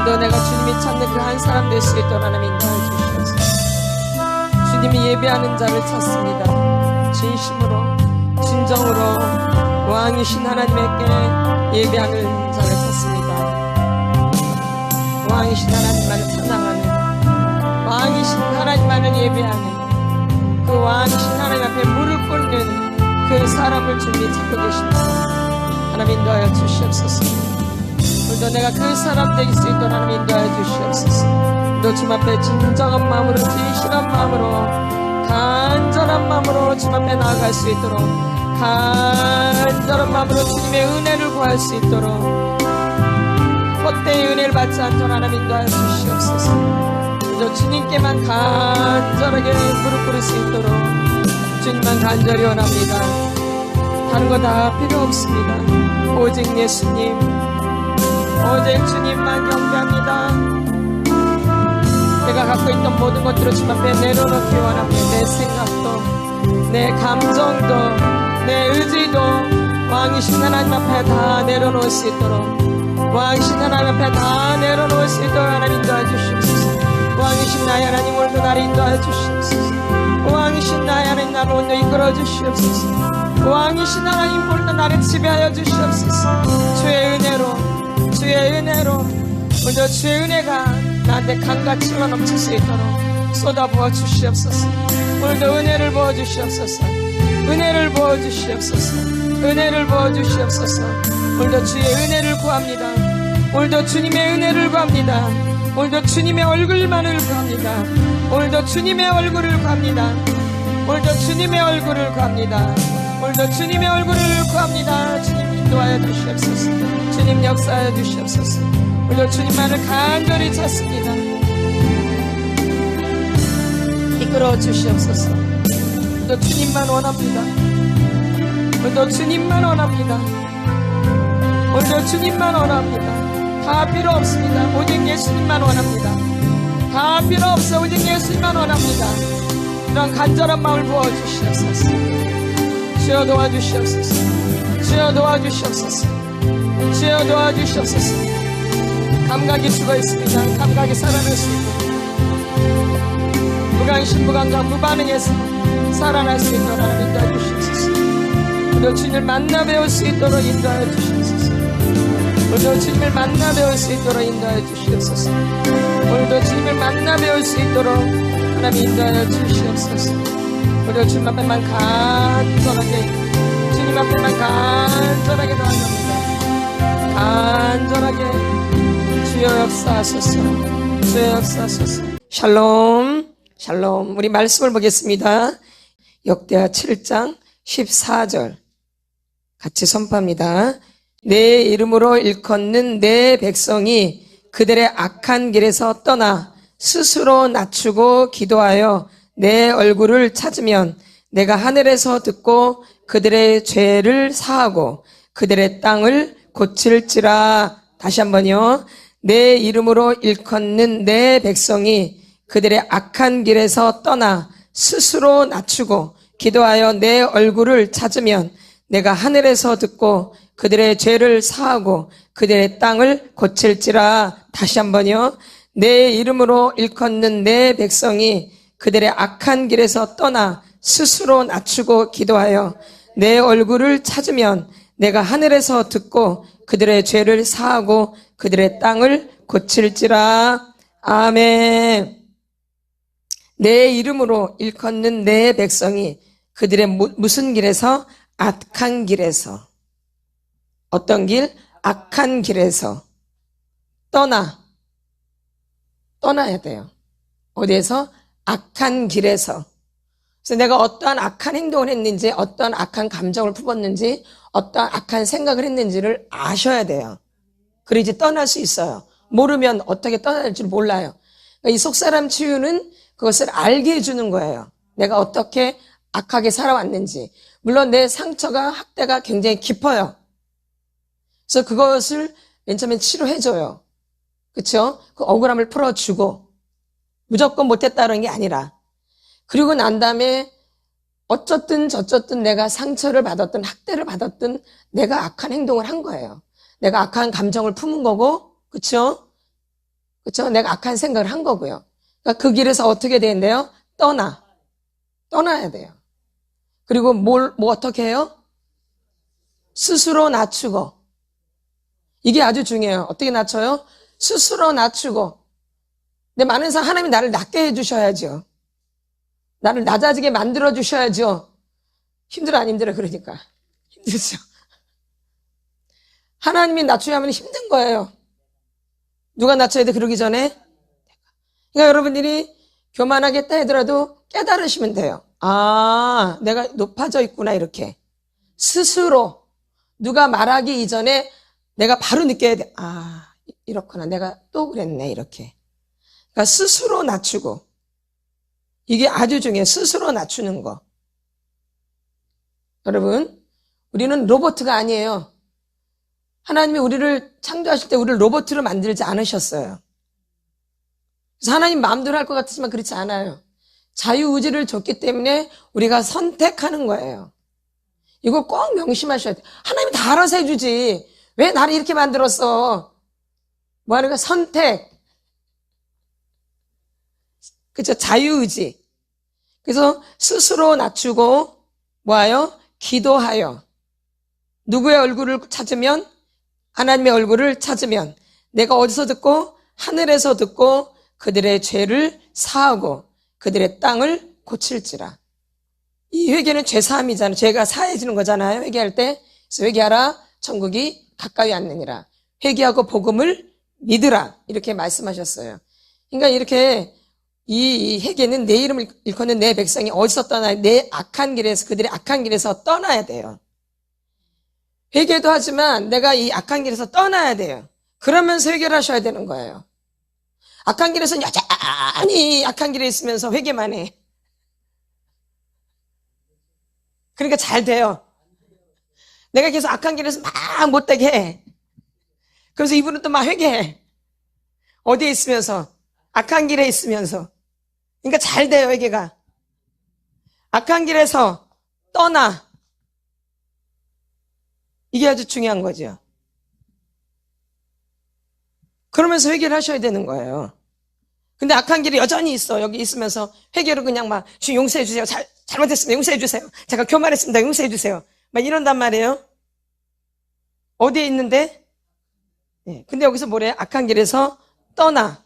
오늘도 내가 주님이 찾는 그 한 사람 될 수 있도록 하나님 인도하여 주시옵소서. 주님이 예배하는 자를 찾습니다. 진심으로 진정으로 왕이신 하나님께 예배하는 자를 찾습니다. 왕이신 하나님만을 찬양하는, 왕이신 하나님만을 예배하는, 그 왕이신 하나님 앞에 무릎 꿇는 그 사람을 주님이 찾고 계십니다. 하나님 인도하여 주시옵소서. 오늘도 내가 그 사람 되길 수 있도록 하나님 인도하여 주시옵소서. 또 주님 앞에 진정한 마음으로, 진실한 마음으로, 간절한 마음으로 주님 앞에 나아갈 수 있도록, 간절한 마음으로 주님의 은혜를 구할 수 있도록, 헛되이 은혜를 받지 않도록 하나님 인도하여 주시옵소서. 그저 주님께만 간절하게 무릎 꿇을 수 있도록 주님만 간절히 원합니다. 다른 거 다 필요 없습니다. 오직 예수님, 오직 주님만 경배합니다. 내가 갖고 있던 모든 것들을 주님 앞에 내려놓기 원합니다. 내 생각도, 내 감정도, 내 의지도 왕이신 하나님 앞에 다 내려놓을 수 있도록, 왕이신 하나님 앞에 다 내려놓을 수 있도록 하나님 인도하여 주시옵소서. 왕이신 나의 하나님 오늘도 나를 인도하여 주시옵소서. 왕이신 나의 하나님 나를 오늘도 이끌어 주시옵소서. 왕이신 하나님 오늘도 나를 지배하여 주시옵소서. 주의 은혜로, 주의 은혜로 오늘도 주의 은혜가 나한테 강같이 흘러넘칠 수 있도록 쏟아부어 주시옵소서. 오늘도 은혜를 부어 주시옵소서. 은혜를 부어 주시옵소서. 은혜를 부어 주시옵소서. 오늘도 주의 은혜를 구합니다. 오늘도 주님의 은혜를 구합니다. 오늘도 주님의 얼굴만을 구합니다. 오늘도 주님의 얼굴을 구합니다. 오늘도 주님의 얼굴을 구합니다. 오늘도 주님의 얼굴을 구합니다. 주님 인도하여 주시옵소서. 주님 역사하여 주시옵소서. 오늘도 주님만을 간절히 찾습니다. 이끌어 주시옵소서. 오늘도 주님만 원합니다. 오늘도 주님만 원합니다. 오늘도 주님만 원합니다. 다 필요 없습니다. 오직 예수님만 원합니다. 다 필요 없어. 오직 예수님만 원합니다. 이런 간절한 마음을 부어주시옵소서. 주여 도와주시옵소서. 주여 도와주시옵소서. 주여 도와주시옵소서. 감각이 죽어 있습니다. 감각이 살아날 수 있도록, 무관심 무감각 무반응해서 살아날 수 있도록 하나님 인도해 주시옵소서. 우리도 주님을 만나 배울 수 있도록 인도하여 주시옵소서. 오늘도 주님을 만나 배울 수 있도록 인도하여 주시옵소서. 오늘도 주님을 만나 배울 수 있도록 하나님 인도하여 주시옵소서. 오늘도 주님 앞에만 간절하게, 주님 앞에만 간절하게 나아갑니다. 간절하게 주여 역사하소서. 주여 역사하소서. 샬롬 샬롬. 우리 말씀을 보겠습니다. 역대하 7장 14절 같이 선포합니다. 내 이름으로 일컫는 내 백성이 그들의 악한 길에서 떠나 스스로 낮추고 기도하여 내 얼굴을 찾으면 내가 하늘에서 듣고 그들의 죄를 사하고 그들의 땅을 고칠지라. 다시 한번요. 내 이름으로 일컫는 내 백성이 그들의 악한 길에서 떠나 스스로 낮추고 기도하여 내 얼굴을 찾으면 내가 하늘에서 듣고 그들의 죄를 사하고 그들의 땅을 고칠지라. 다시 한번요. 내 이름으로 일컫는 내 백성이 그들의 악한 길에서 떠나 스스로 낮추고 기도하여 내 얼굴을 찾으면 내가 하늘에서 듣고 그들의 죄를 사하고 그들의 땅을 고칠지라. 아멘. 내 이름으로 일컫는 내 백성이 그들의 무슨 길에서? 악한 길에서. 어떤 길? 악한 길에서 떠나야 돼요. 어디에서? 악한 길에서. 그래서 내가 어떠한 악한 행동을 했는지, 어떠한 악한 감정을 품었는지, 어떠한 악한 생각을 했는지를 아셔야 돼요. 그래야지 떠날 수 있어요. 모르면 어떻게 떠나야 될지 몰라요. 이 속사람 치유는 그것을 알게 해주는 거예요. 내가 어떻게 악하게 살아왔는지. 물론 내 상처가, 학대가 굉장히 깊어요. 그래서 그것을 맨 처음에 치료해줘요. 그쵸? 그 억울함을 풀어주고, 무조건 못했다는 게 아니라. 그리고 난 다음에 어쩌든 저쩌든 내가 상처를 받았든 학대를 받았든 내가 악한 행동을 한 거예요. 내가 악한 감정을 품은 거고, 그쵸? 그렇죠? 내가 악한 생각을 한 거고요. 그러니까 그 길에서 어떻게 되는데요? 떠나야 돼요. 그리고 뭐 어떻게 해요? 스스로 낮추고. 이게 아주 중요해요. 어떻게 낮춰요? 스스로 낮추고. 근데 많은 사람 하나님이 나를 낮게 해주셔야죠. 나를 낮아지게 만들어 주셔야죠. 힘들어 안 힘들어? 그러니까 힘들죠. 하나님이 낮추려면 힘든 거예요. 누가 낮춰야 돼? 그러기 전에. 그러니까 여러분들이 교만하겠다 하더라도 깨달으시면 돼요. 아, 내가 높아져 있구나 이렇게. 스스로 누가 말하기 이전에 내가 바로 느껴야 돼. 아, 이렇구나. 내가 또 그랬네 이렇게. 그러니까 스스로 낮추고. 이게 아주 중요해요. 스스로 낮추는 거. 여러분, 우리는 로봇가 아니에요. 하나님이 우리를 창조하실 때 우리를 로봇으로 만들지 않으셨어요. 그래서 하나님 마음대로 할 것 같지만 그렇지 않아요. 자유의지를 줬기 때문에 우리가 선택하는 거예요. 이거 꼭 명심하셔야 돼요. 하나님이 다 알아서 해주지. 왜 나를 이렇게 만들었어? 뭐 하는 거야? 선택. 그렇죠? 자유의지. 그래서 스스로 낮추고 뭐하여? 기도하여. 누구의 얼굴을 찾으면? 하나님의 얼굴을 찾으면 내가 어디서 듣고? 하늘에서 듣고 그들의 죄를 사하고 그들의 땅을 고칠지라. 이 회개는 죄사함이잖아요. 죄가 사해지는 거잖아요. 회개할 때. 그래서 회개하라. 천국이 가까이 왔느니라. 회개하고 복음을 믿으라. 이렇게 말씀하셨어요. 그러니까 이렇게 이 회개는 내 이름을 일컫는 내 백성이 어디서 떠나야 내 악한 길에서 그들의 악한 길에서 떠나야 돼요. 회개도 하지만 내가 이 악한 길에서 떠나야 돼요. 그러면서 회개를 하셔야 되는 거예요. 악한 길에서는 여전히 악한 길에 있으면서 회개만 해. 그러니까 잘 돼요. 내가 계속 악한 길에서 막 못되게 해. 그래서 이분은 또 막 회개해. 어디에 있으면서? 악한 길에 있으면서. 그러니까 잘 돼요, 회개가. 악한 길에서 떠나. 이게 아주 중요한 거죠. 그러면서 회개를 하셔야 되는 거예요. 근데 악한 길이 여전히 있어. 여기 있으면서 회개로 그냥 막 주님 용서해 주세요. 잘못했습니다. 용서해 주세요. 제가 교만했습니다. 용서해 주세요. 막 이런단 말이에요. 어디에 있는데? 네. 근데 여기서 뭐래? 악한 길에서 떠나.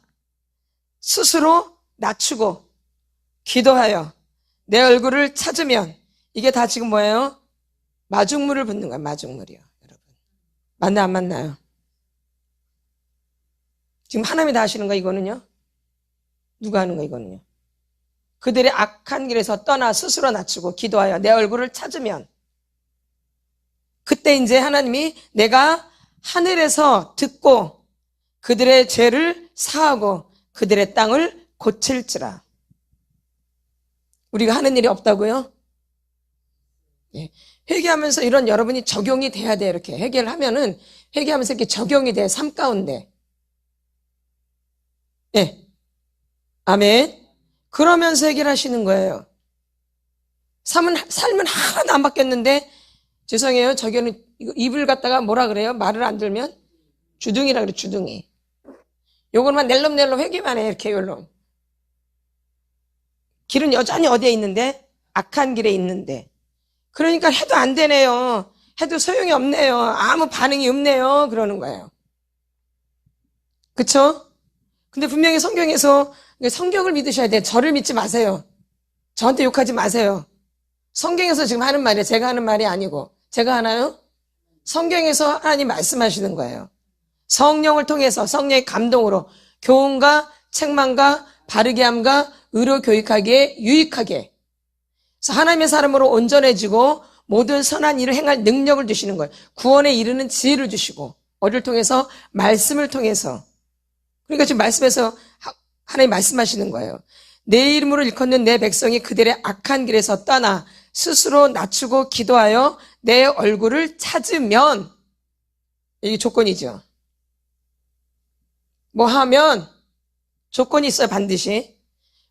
스스로 낮추고 기도하여 내 얼굴을 찾으면 이게 다 지금 뭐예요? 마중물을 붓는 거예요. 마중물이요. 여러분. 맞나 안 맞나요? 지금 하나님이 다 하시는 거 이거는요? 누가 하는 거 이거는요? 그들의 악한 길에서 떠나 스스로 낮추고 기도하여 내 얼굴을 찾으면 그때 이제 하나님이 내가 하늘에서 듣고 그들의 죄를 사하고 그들의 땅을 고칠지라. 우리가 하는 일이 없다고요? 예. 회개하면서 이런 여러분이 적용이 돼야 돼요. 이렇게 회개를 하면은 회개하면서 이렇게 적용이 돼. 삶 가운데. 예. 아멘. 그러면서 해결하시는 거예요. 삶은 하나도 안 바뀌었는데 죄송해요. 저기는 입을 갖다가 뭐라 그래요? 말을 안 들면 주둥이라 그래. 주둥이. 요것만 낼름낼름 회개만 해. 이렇게 요런. 길은 여전히 어디에 있는데? 악한 길에 있는데. 그러니까 해도 안 되네요. 해도 소용이 없네요. 아무 반응이 없네요. 그러는 거예요. 그쵸? 근데 분명히 성경에서 성경을 믿으셔야 돼요. 저를 믿지 마세요. 저한테 욕하지 마세요. 성경에서 지금 하는 말이에요. 제가 하는 말이 아니고. 제가 하나요? 성경에서 하나님 말씀하시는 거예요. 성령을 통해서 성령의 감동으로 교훈과 책망과 바르게 함과 의로 교육하기에 유익하게. 그래서 하나님의 사람으로 온전해지고 모든 선한 일을 행할 능력을 주시는 거예요. 구원에 이르는 지혜를 주시고 어디를 통해서? 말씀을 통해서. 그러니까 지금 말씀에서 하나님 말씀하시는 거예요. 내 이름으로 일컫는 내 백성이 그들의 악한 길에서 떠나 스스로 낮추고 기도하여 내 얼굴을 찾으면 이게 조건이죠. 뭐 하면 조건이 있어요. 반드시.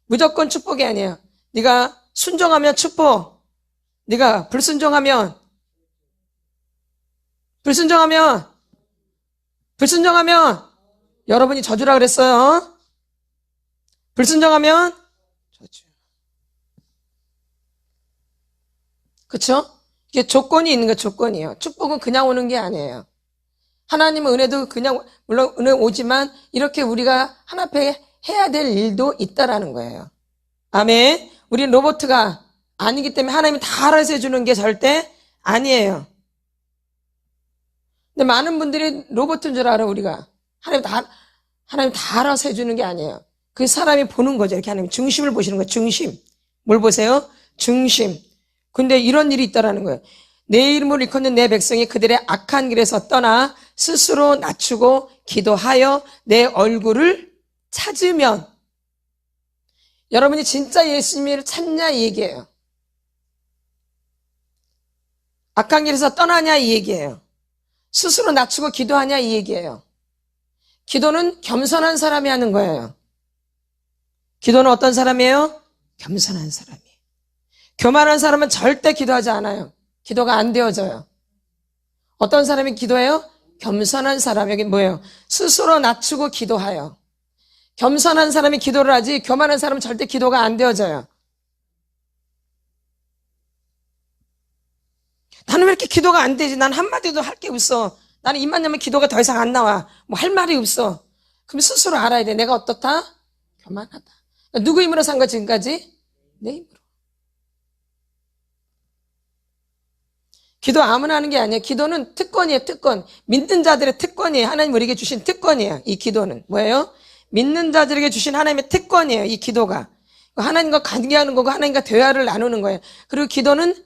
무조건 축복이 아니에요. 네가 순종하면 축복. 네가 불순종하면 여러분이 저주라 그랬어요. 불순종하면 저주. 그쵸? 이게 조건이 있는 거 조건이에요. 축복은 그냥 오는 게 아니에요. 하나님은 은혜도 그냥, 물론 은혜 오지만 이렇게 우리가 하나 앞에 해야 될 일도 있다라는 거예요. 아멘. 우리는 로봇가 아니기 때문에 하나님이 다 알아서 해주는 게 절대 아니에요. 근데 많은 분들이 로봇인 줄 알아, 우리가. 하나님 다 알아서 해주는 게 아니에요. 그 사람이 보는 거죠. 이렇게 하나님 중심을 보시는 거예요. 중심. 뭘 보세요? 중심. 근데 이런 일이 있다라는 거예요. 내 이름을 일컫는 내 백성이 그들의 악한 길에서 떠나 스스로 낮추고 기도하여 내 얼굴을 찾으면, 여러분이 진짜 예수님을 찾냐 이 얘기예요. 악한 길에서 떠나냐 이 얘기예요. 스스로 낮추고 기도하냐 이 얘기예요. 기도는 겸손한 사람이 하는 거예요. 기도는 어떤 사람이에요? 겸손한 사람이. 교만한 사람은 절대 기도하지 않아요. 기도가 안 되어져요. 어떤 사람이 기도해요? 겸손한 사람. 여기 뭐예요? 스스로 낮추고 기도하여. 겸손한 사람이 기도를 하지 교만한 사람은 절대 기도가 안 되어져요. 나는 왜 이렇게 기도가 안 되지? 난 한마디도 할 게 없어. 나는 입만 열면 기도가 더 이상 안 나와. 뭐 할 말이 없어. 그럼 스스로 알아야 돼. 내가 어떻다? 교만하다. 누구 힘으로 산 거야 지금까지? 내 힘으로. 기도 아무나 하는 게 아니에요. 기도는 특권이에요. 특권. 믿는 자들의 특권이에요. 하나님 우리에게 주신 특권이에요. 이 기도는 뭐예요? 믿는 자들에게 주신 하나님의 특권이에요. 이 기도가. 하나님과 관계하는 거고 하나님과 대화를 나누는 거예요. 그리고 기도는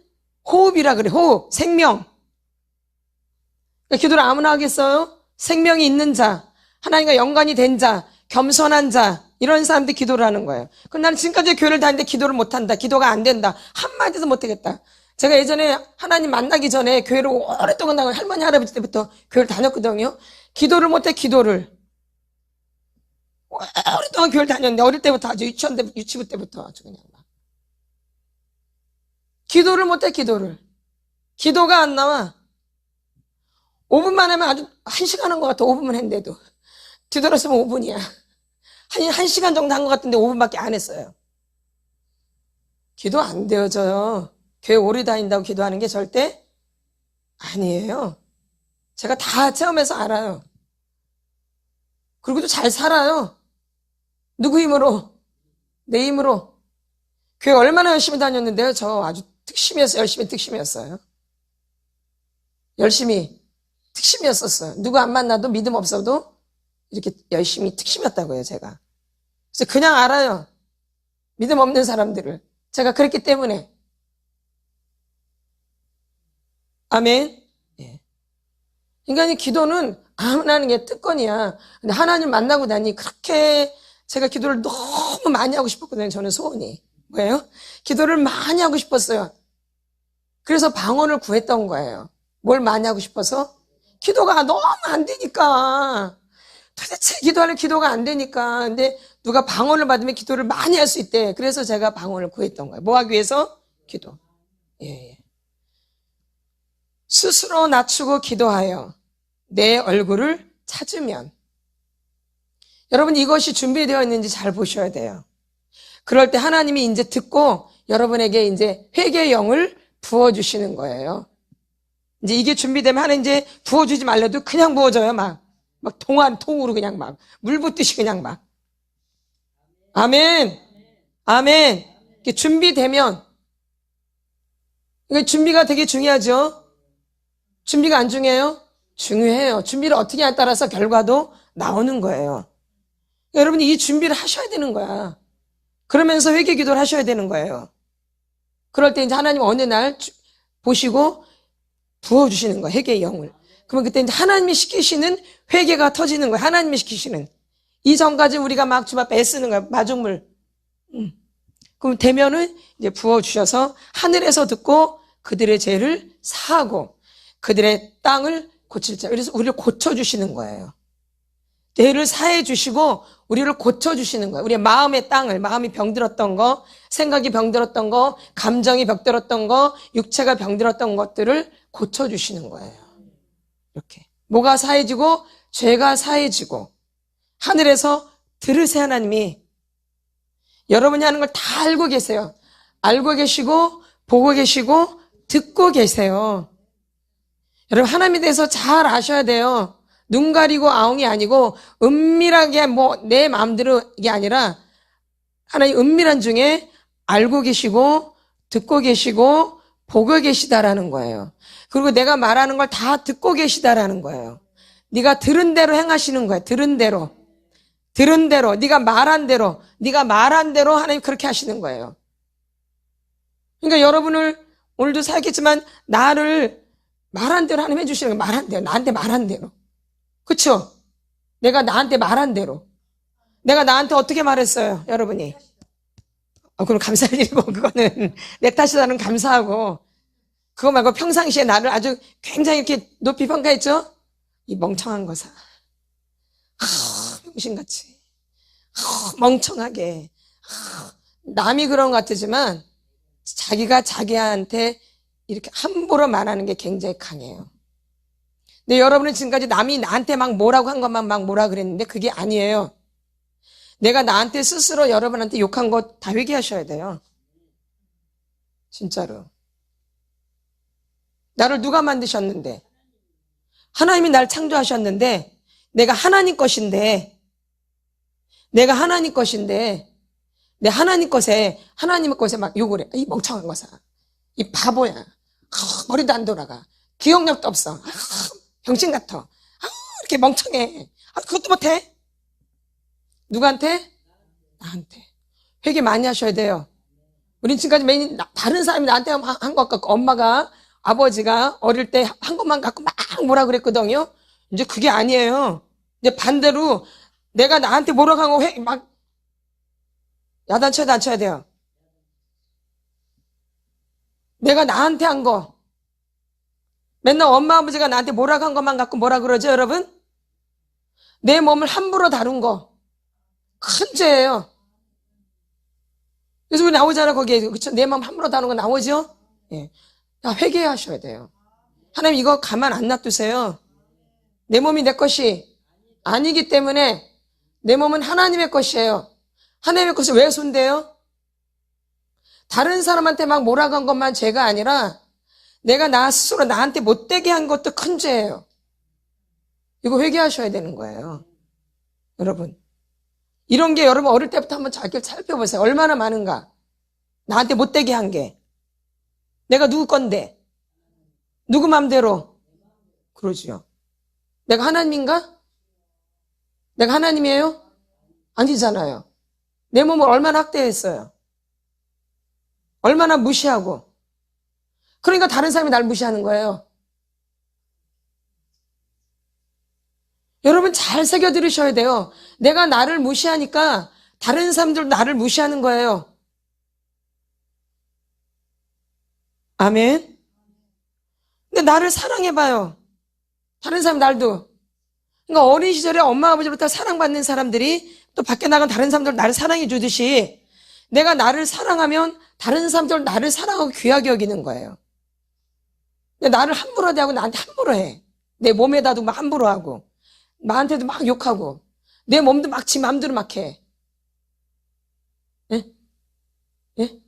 호흡이라 그래. 호흡. 생명. 그러니까 기도를 아무나 하겠어요? 생명이 있는 자, 하나님과 연관이 된 자, 겸손한 자, 이런 사람들이 기도를 하는 거예요. 그럼 나는 지금까지 교회를 다니는데 기도를 못한다. 기도가 안 된다. 한마디도 못하겠다. 제가 예전에 하나님 만나기 전에 교회를 오랫동안 나가고 할머니 할아버지 때부터 교회를 다녔거든요. 기도를 못해. 기도를 오랫동안 교회를 다녔는데 어릴 때부터 아주 유치부 때부터 아주 그냥 막 기도를 못해. 기도가 안 나와. 5분만 하면 아주 1시간 한 것 같아. 5분만 했는데도 뒤돌았으면 5분이야. 한 1시간 정도 한 것 같은데 5분밖에 안 했어요. 기도 안 되어져요. 교회 오래 다닌다고 기도하는 게 절대 아니에요. 제가 다 체험해서 알아요. 그리고 또 잘 살아요. 누구 힘으로? 내 힘으로. 교회 얼마나 열심히 다녔는데요. 저 아주 열심히 특심이었어요. 열심히 특심이었었어요. 누구 안 만나도 믿음 없어도 이렇게 열심히 특심이었다고요, 제가. 그래서 그냥 알아요. 믿음 없는 사람들을. 제가 그랬기 때문에. 아멘. 예. 인간의 기도는 아무나 하는 게 특권이야. 근데 하나님 만나고 나니 그렇게 제가 기도를 너무 많이 하고 싶었거든요. 저는 소원이. 뭐예요? 기도를 많이 하고 싶었어요. 그래서 방언을 구했던 거예요. 뭘 많이 하고 싶어서? 기도가 너무 안 되니까. 도대체 기도하는 기도가 안 되니까. 근데 누가 방언을 받으면 기도를 많이 할 수 있대. 그래서 제가 방언을 구했던 거예요. 뭐 하기 위해서? 기도. 예. 스스로 낮추고 기도하여 내 얼굴을 찾으면. 여러분 이것이 준비되어 있는지 잘 보셔야 돼요. 그럴 때 하나님이 이제 듣고 여러분에게 이제 회개의 영을 부어주시는 거예요. 이제 이게 준비되면 하나님 이제 부어주지 말래도 그냥 부어져요. 막 통으로 그냥 막 물 붓듯이 그냥 막. 아멘. 아멘. 이게 준비되면. 그러니까 준비가 되게 중요하죠. 준비가 안 중요해요? 중요해요. 준비를 어떻게 하냐에 따라서 결과도 나오는 거예요. 여러분이 이 준비를 하셔야 되는 거야. 그러면서 회개 기도를 하셔야 되는 거예요. 그럴 때 이제 하나님 어느 날 보시고 부어주시는 거예요. 회개의 영을. 그러면 그때 이제 하나님이 시키시는 회개가 터지는 거예요. 하나님이 시키시는. 이전까지 우리가 막 주마 애쓰는 거예요. 마중물. 그럼 되면은 이제 부어주셔서 하늘에서 듣고 그들의 죄를 사하고 그들의 땅을 고칠 자. 그래서 우리를 고쳐주시는 거예요. 죄를 사해 주시고 우리를 고쳐주시는 거예요. 우리의 마음의 땅을, 마음이 병들었던 거, 생각이 병들었던 거, 감정이 병들었던 거, 육체가 병들었던 것들을 고쳐주시는 거예요. 이렇게. 뭐가 사해지고? 죄가 사해지고 하늘에서 들으세요. 하나님이 여러분이 하는 걸 다 알고 계세요. 알고 계시고 보고 계시고 듣고 계세요. 여러분 하나님에 대해서 잘 아셔야 돼요. 눈 가리고 아웅이 아니고 은밀하게 뭐 내 마음대로 이게 아니라 하나님 은밀한 중에 알고 계시고 듣고 계시고 보고 계시다라는 거예요. 그리고 내가 말하는 걸 다 듣고 계시다라는 거예요. 네가 들은 대로 행하시는 거예요. 들은 대로 네가 말한 대로 하나님 그렇게 하시는 거예요. 그러니까 여러분을 오늘도 살겠지만 나를 말한 대로 하나님 해주시는 거예요. 말한 대로, 나한테 말한 대로. 그쵸? 내가 나한테 말한 대로. 내가 나한테 어떻게 말했어요, 여러분이? 그럼 감사할 일이고, 그거는 내 탓이라는 감사하고, 그거 말고 평상시에 나를 아주 굉장히 이렇게 높이 평가했죠? 이 멍청한 거사. 병신같이. 멍청하게. 남이 그런 것 같지만, 자기가 자기한테 이렇게 함부로 말하는 게 굉장히 강해요. 근데 여러분은 지금까지 남이 나한테 막 뭐라고 한 것만 막 뭐라 그랬는데 그게 아니에요. 내가 나한테 스스로 여러분한테 욕한 거 다 회개하셔야 돼요. 진짜로. 나를 누가 만드셨는데, 하나님이 날 창조하셨는데, 내가 하나님 것인데, 내 하나님의 것에 막 욕을 해. 이 멍청한 거사. 이 바보야. 머리도 안 돌아가. 기억력도 없어. 병신 같아. 이렇게 멍청해. 그것도 못해. 누구한테? 나한테. 회개 많이 하셔야 돼요. 우린 지금까지 매일 다른 사람이 나한테 한 것 같고, 엄마가, 아버지가 어릴 때 한 것만 갖고 막 뭐라 그랬거든요. 이제 그게 아니에요. 이제 반대로 내가 나한테 뭐라고 한 거 막 야단쳐야 돼요. 내가 나한테 한 거. 맨날 엄마 아버지가 나한테 뭐라고 한 것만 갖고 뭐라 그러죠, 여러분? 내 몸을 함부로 다룬 거. 큰 죄예요. 그래서 우리 나오잖아, 거기에. 그쵸? 내 몸 함부로 다룬 거 나오죠? 예. 다 회개하셔야 돼요. 하나님 이거 가만 안 놔두세요. 내 몸이 내 것이 아니기 때문에 내 몸은 하나님의 것이에요. 하나님의 것을 왜 손대요? 다른 사람한테 막 뭐라고 한 것만 죄가 아니라 내가 나 스스로 나한테 못되게 한 것도 큰 죄예요. 이거 회개하셔야 되는 거예요. 여러분. 이런 게 여러분 어릴 때부터 한번 자기를 살펴보세요. 얼마나 많은가. 나한테 못되게 한 게. 내가 누구 건데? 누구 맘대로? 그러지요. 내가 하나님인가? 내가 하나님이에요? 아니잖아요. 내 몸을 얼마나 학대했어요. 얼마나 무시하고. 그러니까 다른 사람이 날 무시하는 거예요. 여러분 잘 새겨 들으셔야 돼요. 내가 나를 무시하니까 다른 사람들도 나를 무시하는 거예요. 아멘. 근데 나를 사랑해봐요. 다른 사람 날도. 그러니까 어린 시절에 엄마 아버지로부터 사랑받는 사람들이 또 밖에 나간 다른 사람들 나를 사랑해 주듯이 내가 나를 사랑하면 다른 사람들 나를 사랑하고 귀하게 여기는 거예요. 근데 나를 함부로 대하고 나한테 함부로 해. 내 몸에다도 막 함부로 하고 나한테도 막 욕하고 내 몸도 막 지 맘대로 막 해. 예? 예?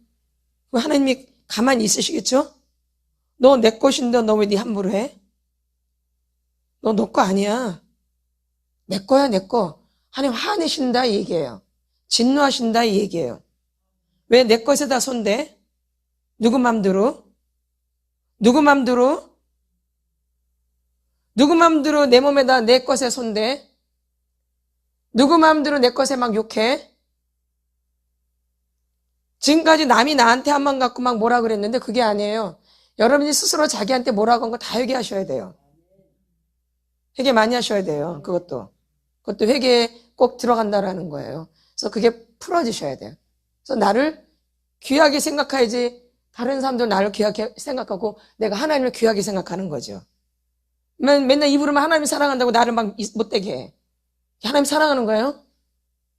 하나님이 가만히 있으시겠죠? 너 내 것인데 너 왜 네 함부로 해? 너 너 거 아니야. 내 거야, 내 거. 하나님 화내신다 이 얘기예요. 진노하신다 이 얘기예요. 왜 내 것에다 손대? 누구 맘대로? 누구 맘대로 내 몸에다 내 것에 손대? 누구 맘대로 내 것에 막 욕해? 지금까지 남이 나한테 한 말 갖고 막 뭐라 그랬는데 그게 아니에요. 여러분이 스스로 자기한테 뭐라고 한 거 다 회개하셔야 돼요. 회개 많이 하셔야 돼요. 그것도 회개에 꼭 들어간다라는 거예요. 그래서 그게 풀어지셔야 돼요. 그래서 나를 귀하게 생각해야지 다른 사람들 나를 귀하게 생각하고 내가 하나님을 귀하게 생각하는 거죠. 맨날 입으로만 하나님 사랑한다고 나를 막 못되게 해. 하나님 사랑하는 거예요?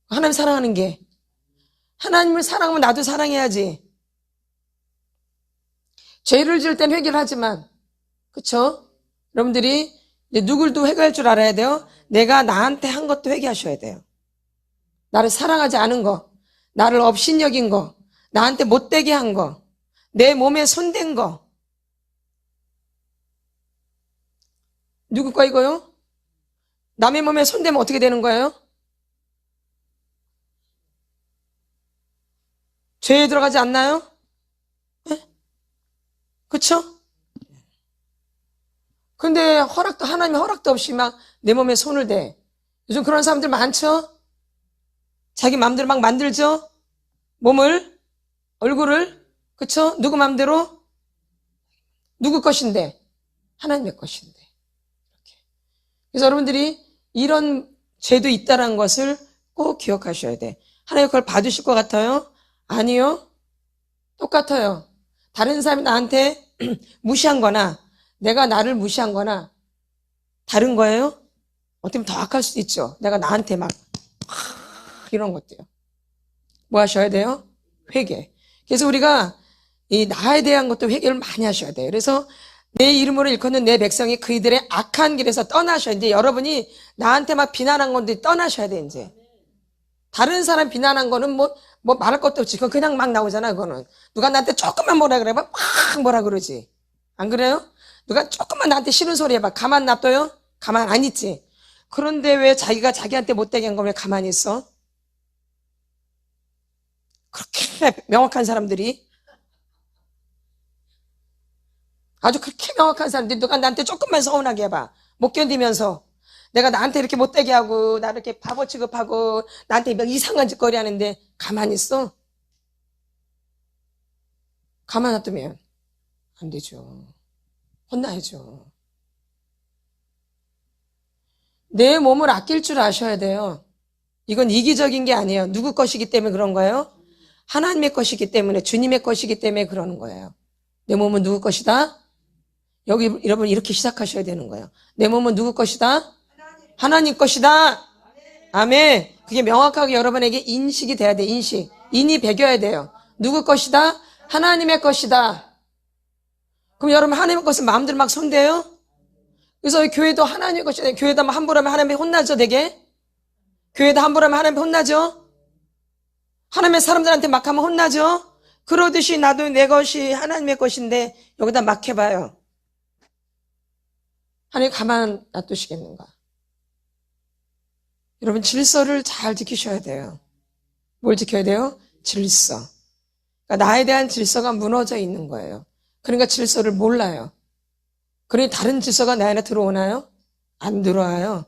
하나님 사랑하는 게 하나님을 사랑하면 나도 사랑해야지. 죄를 지을 땐 회개를 하지만 그쵸? 여러분들이 누굴도 회개할 줄 알아야 돼요. 내가 나한테 한 것도 회개하셔야 돼요. 나를 사랑하지 않은 거, 나를 업신여긴 거, 나한테 못되게 한 거, 내 몸에 손댄 거. 누구 거 이거요? 남의 몸에 손대면 어떻게 되는 거예요? 죄에 들어가지 않나요? 네? 그쵸? 근데 하나님의 허락도 없이 막 내 몸에 손을 대. 요즘 그런 사람들 많죠? 자기 마음대로 막 만들죠? 몸을, 얼굴을. 그쵸? 누구 마음대로? 누구 것인데? 하나님의 것인데. 이렇게. 그래서 여러분들이 이런 죄도 있다는 것을 꼭 기억하셔야 돼. 하나님 그걸 봐주실 것 같아요? 아니요. 똑같아요. 다른 사람이 나한테 무시한 거나 내가 나를 무시한 거나 다른 거예요? 어떻게 보면 더 악할 수도 있죠. 내가 나한테 막 이런 것도요. 뭐 하셔야 돼요? 회개. 그래서 우리가 이 나에 대한 것도 회개를 많이 하셔야 돼요. 그래서 내 이름으로 일컫는 내 백성이 그이들의 악한 길에서 떠나셔야 돼. 이제 여러분이 나한테 막 비난한 건데 떠나셔야 돼, 이제. 다른 사람 비난한 거는 뭐 말할 것도 없지. 그건 그냥 막 나오잖아, 그거는. 누가 나한테 조금만 뭐라 그래 봐. 막 뭐라 그러지. 안 그래요? 누가 조금만 나한테 싫은 소리 해봐. 가만 놔둬요? 가만 안 있지. 그런데 왜 자기가 자기한테 못되게 한 거 왜 가만히 있어? 그렇게 명확한 사람들이, 아주 그렇게 명확한 사람들이 누가 나한테 조금만 서운하게 해봐. 못 견디면서 내가 나한테 이렇게 못되게 하고 나를 이렇게 바보 취급하고 나한테 막 이상한 짓거리 하는데 가만히 있어? 가만 놔두면 안 되죠. 혼나야죠. 내 몸을 아낄 줄 아셔야 돼요. 이건 이기적인 게 아니에요. 누구 것이기 때문에 그런 거예요? 하나님의 것이기 때문에, 주님의 것이기 때문에 그러는 거예요. 내 몸은 누구 것이다? 여기 여러분 이렇게 시작하셔야 되는 거예요. 내 몸은 누구 것이다? 하나님 것이다. 아멘. 그게 명확하게 여러분에게 인식이 돼야 돼. 인이 배겨야 돼요. 누구 것이다? 하나님의 것이다. 그럼 여러분 하나님의 것을 마음대로 막 손대요? 그래서 교회도 하나님의 것이다. 교회다 함부로 하면 하나님이 혼나죠, 되게? 교회다 함부로 하면 하나님이 혼나죠? 하나님의 사람들한테 막 하면 혼나죠? 그러듯이 나도 내 것이 하나님의 것인데 여기다 막 해봐요. 하나님 가만 놔두시겠는가? 여러분 질서를 잘 지키셔야 돼요. 뭘 지켜야 돼요? 질서. 그러니까 나에 대한 질서가 무너져 있는 거예요. 그러니까 질서를 몰라요. 그러니 다른 질서가 내 안에 들어오나요? 안 들어와요.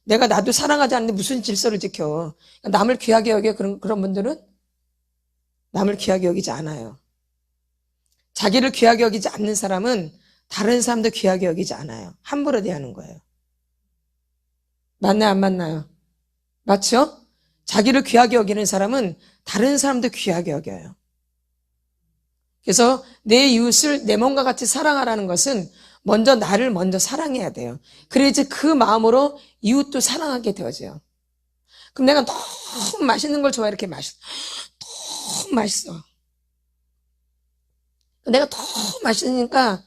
내가 나도 사랑하지 않는데 무슨 질서를 지켜. 남을 귀하게 여겨 그런 분들은 남을 귀하게 여기지 않아요. 자기를 귀하게 여기지 않는 사람은 다른 사람도 귀하게 여기지 않아요. 함부로 대하는 거예요. 맞나요? 안 맞나요? 맞죠? 자기를 귀하게 여기는 사람은 다른 사람도 귀하게 여겨요. 그래서 내 이웃을 내 몸과 같이 사랑하라는 것은 먼저 나를 먼저 사랑해야 돼요. 그래야지 그 마음으로 이웃도 사랑하게 되어져요. 그럼 내가 너무 맛있는 걸 좋아해. 이렇게 너무 맛있어. 내가 너무 맛있으니까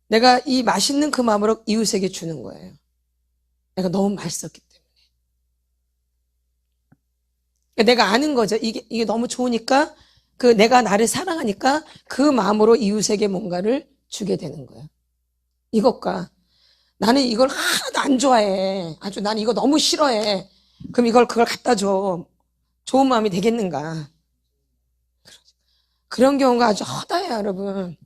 내가 이 맛있는 그 마음으로 이웃에게 주는 거예요. 내가 너무 맛있었기 때문에. 내가 아는 거죠. 이게 너무 좋으니까 내가 나를 사랑하니까 그 마음으로 이웃에게 뭔가를 주게 되는 거예요. 이것과 나는 이걸 하나도 안 좋아해. 아주 나는 이거 너무 싫어해. 그럼 그걸 갖다 줘. 좋은 마음이 되겠는가? 그런 경우가 아주 허다해요, 여러분.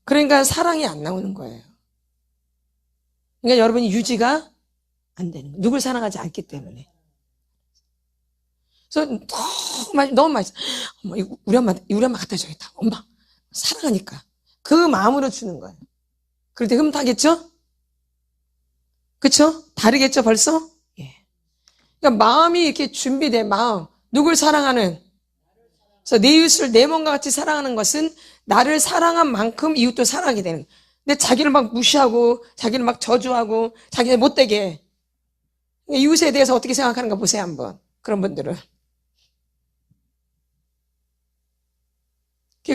그러니까 사랑이 안 나오는 거예요. 그러니까 여러분이 유지가 안 되는 거예요. 누굴 사랑하지 않기 때문에. 그래서 너무 맛있어. 어머, 우리 엄마 갖다 줘야겠다. 엄마 사랑하니까 그 마음으로 주는 거예요. 그럴 때 흐뭇하겠죠? 그쵸? 다르겠죠 벌써? 예. 그러니까 마음이 이렇게 준비돼. 마음 누굴 사랑하는. 그래서 내 이웃을 내 몸과 같이 사랑하는 것은 나를 사랑한 만큼 이웃도 사랑하게 되는. 근데 자기를 막 무시하고 자기를 막 저주하고 자기를 못되게 해. 이웃에 대해서 어떻게 생각하는가 보세요 한번. 그런 분들은.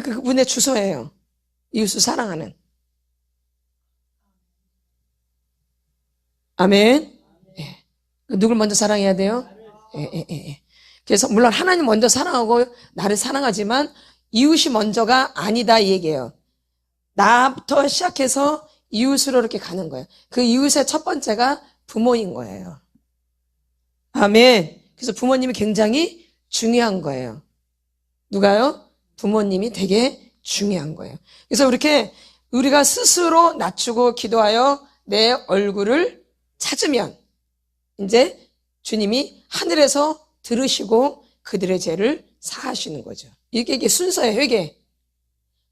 그분의 주소예요. 이웃을 사랑하는. 아멘. 예. 누굴 먼저 사랑해야 돼요? 예. 그래서 물론 하나님 먼저 사랑하고 나를 사랑하지만 이웃이 먼저가 아니다 이 얘기예요. 나부터 시작해서 이웃으로 이렇게 가는 거예요. 그 이웃의 첫 번째가 부모인 거예요. 아멘. 그래서 부모님이 굉장히 중요한 거예요. 누가요? 부모님이 되게 중요한 거예요. 그래서 이렇게 우리가 스스로 낮추고 기도하여 내 얼굴을 찾으면 이제 주님이 하늘에서 들으시고 그들의 죄를 사하시는 거죠. 이게 순서예요, 회개.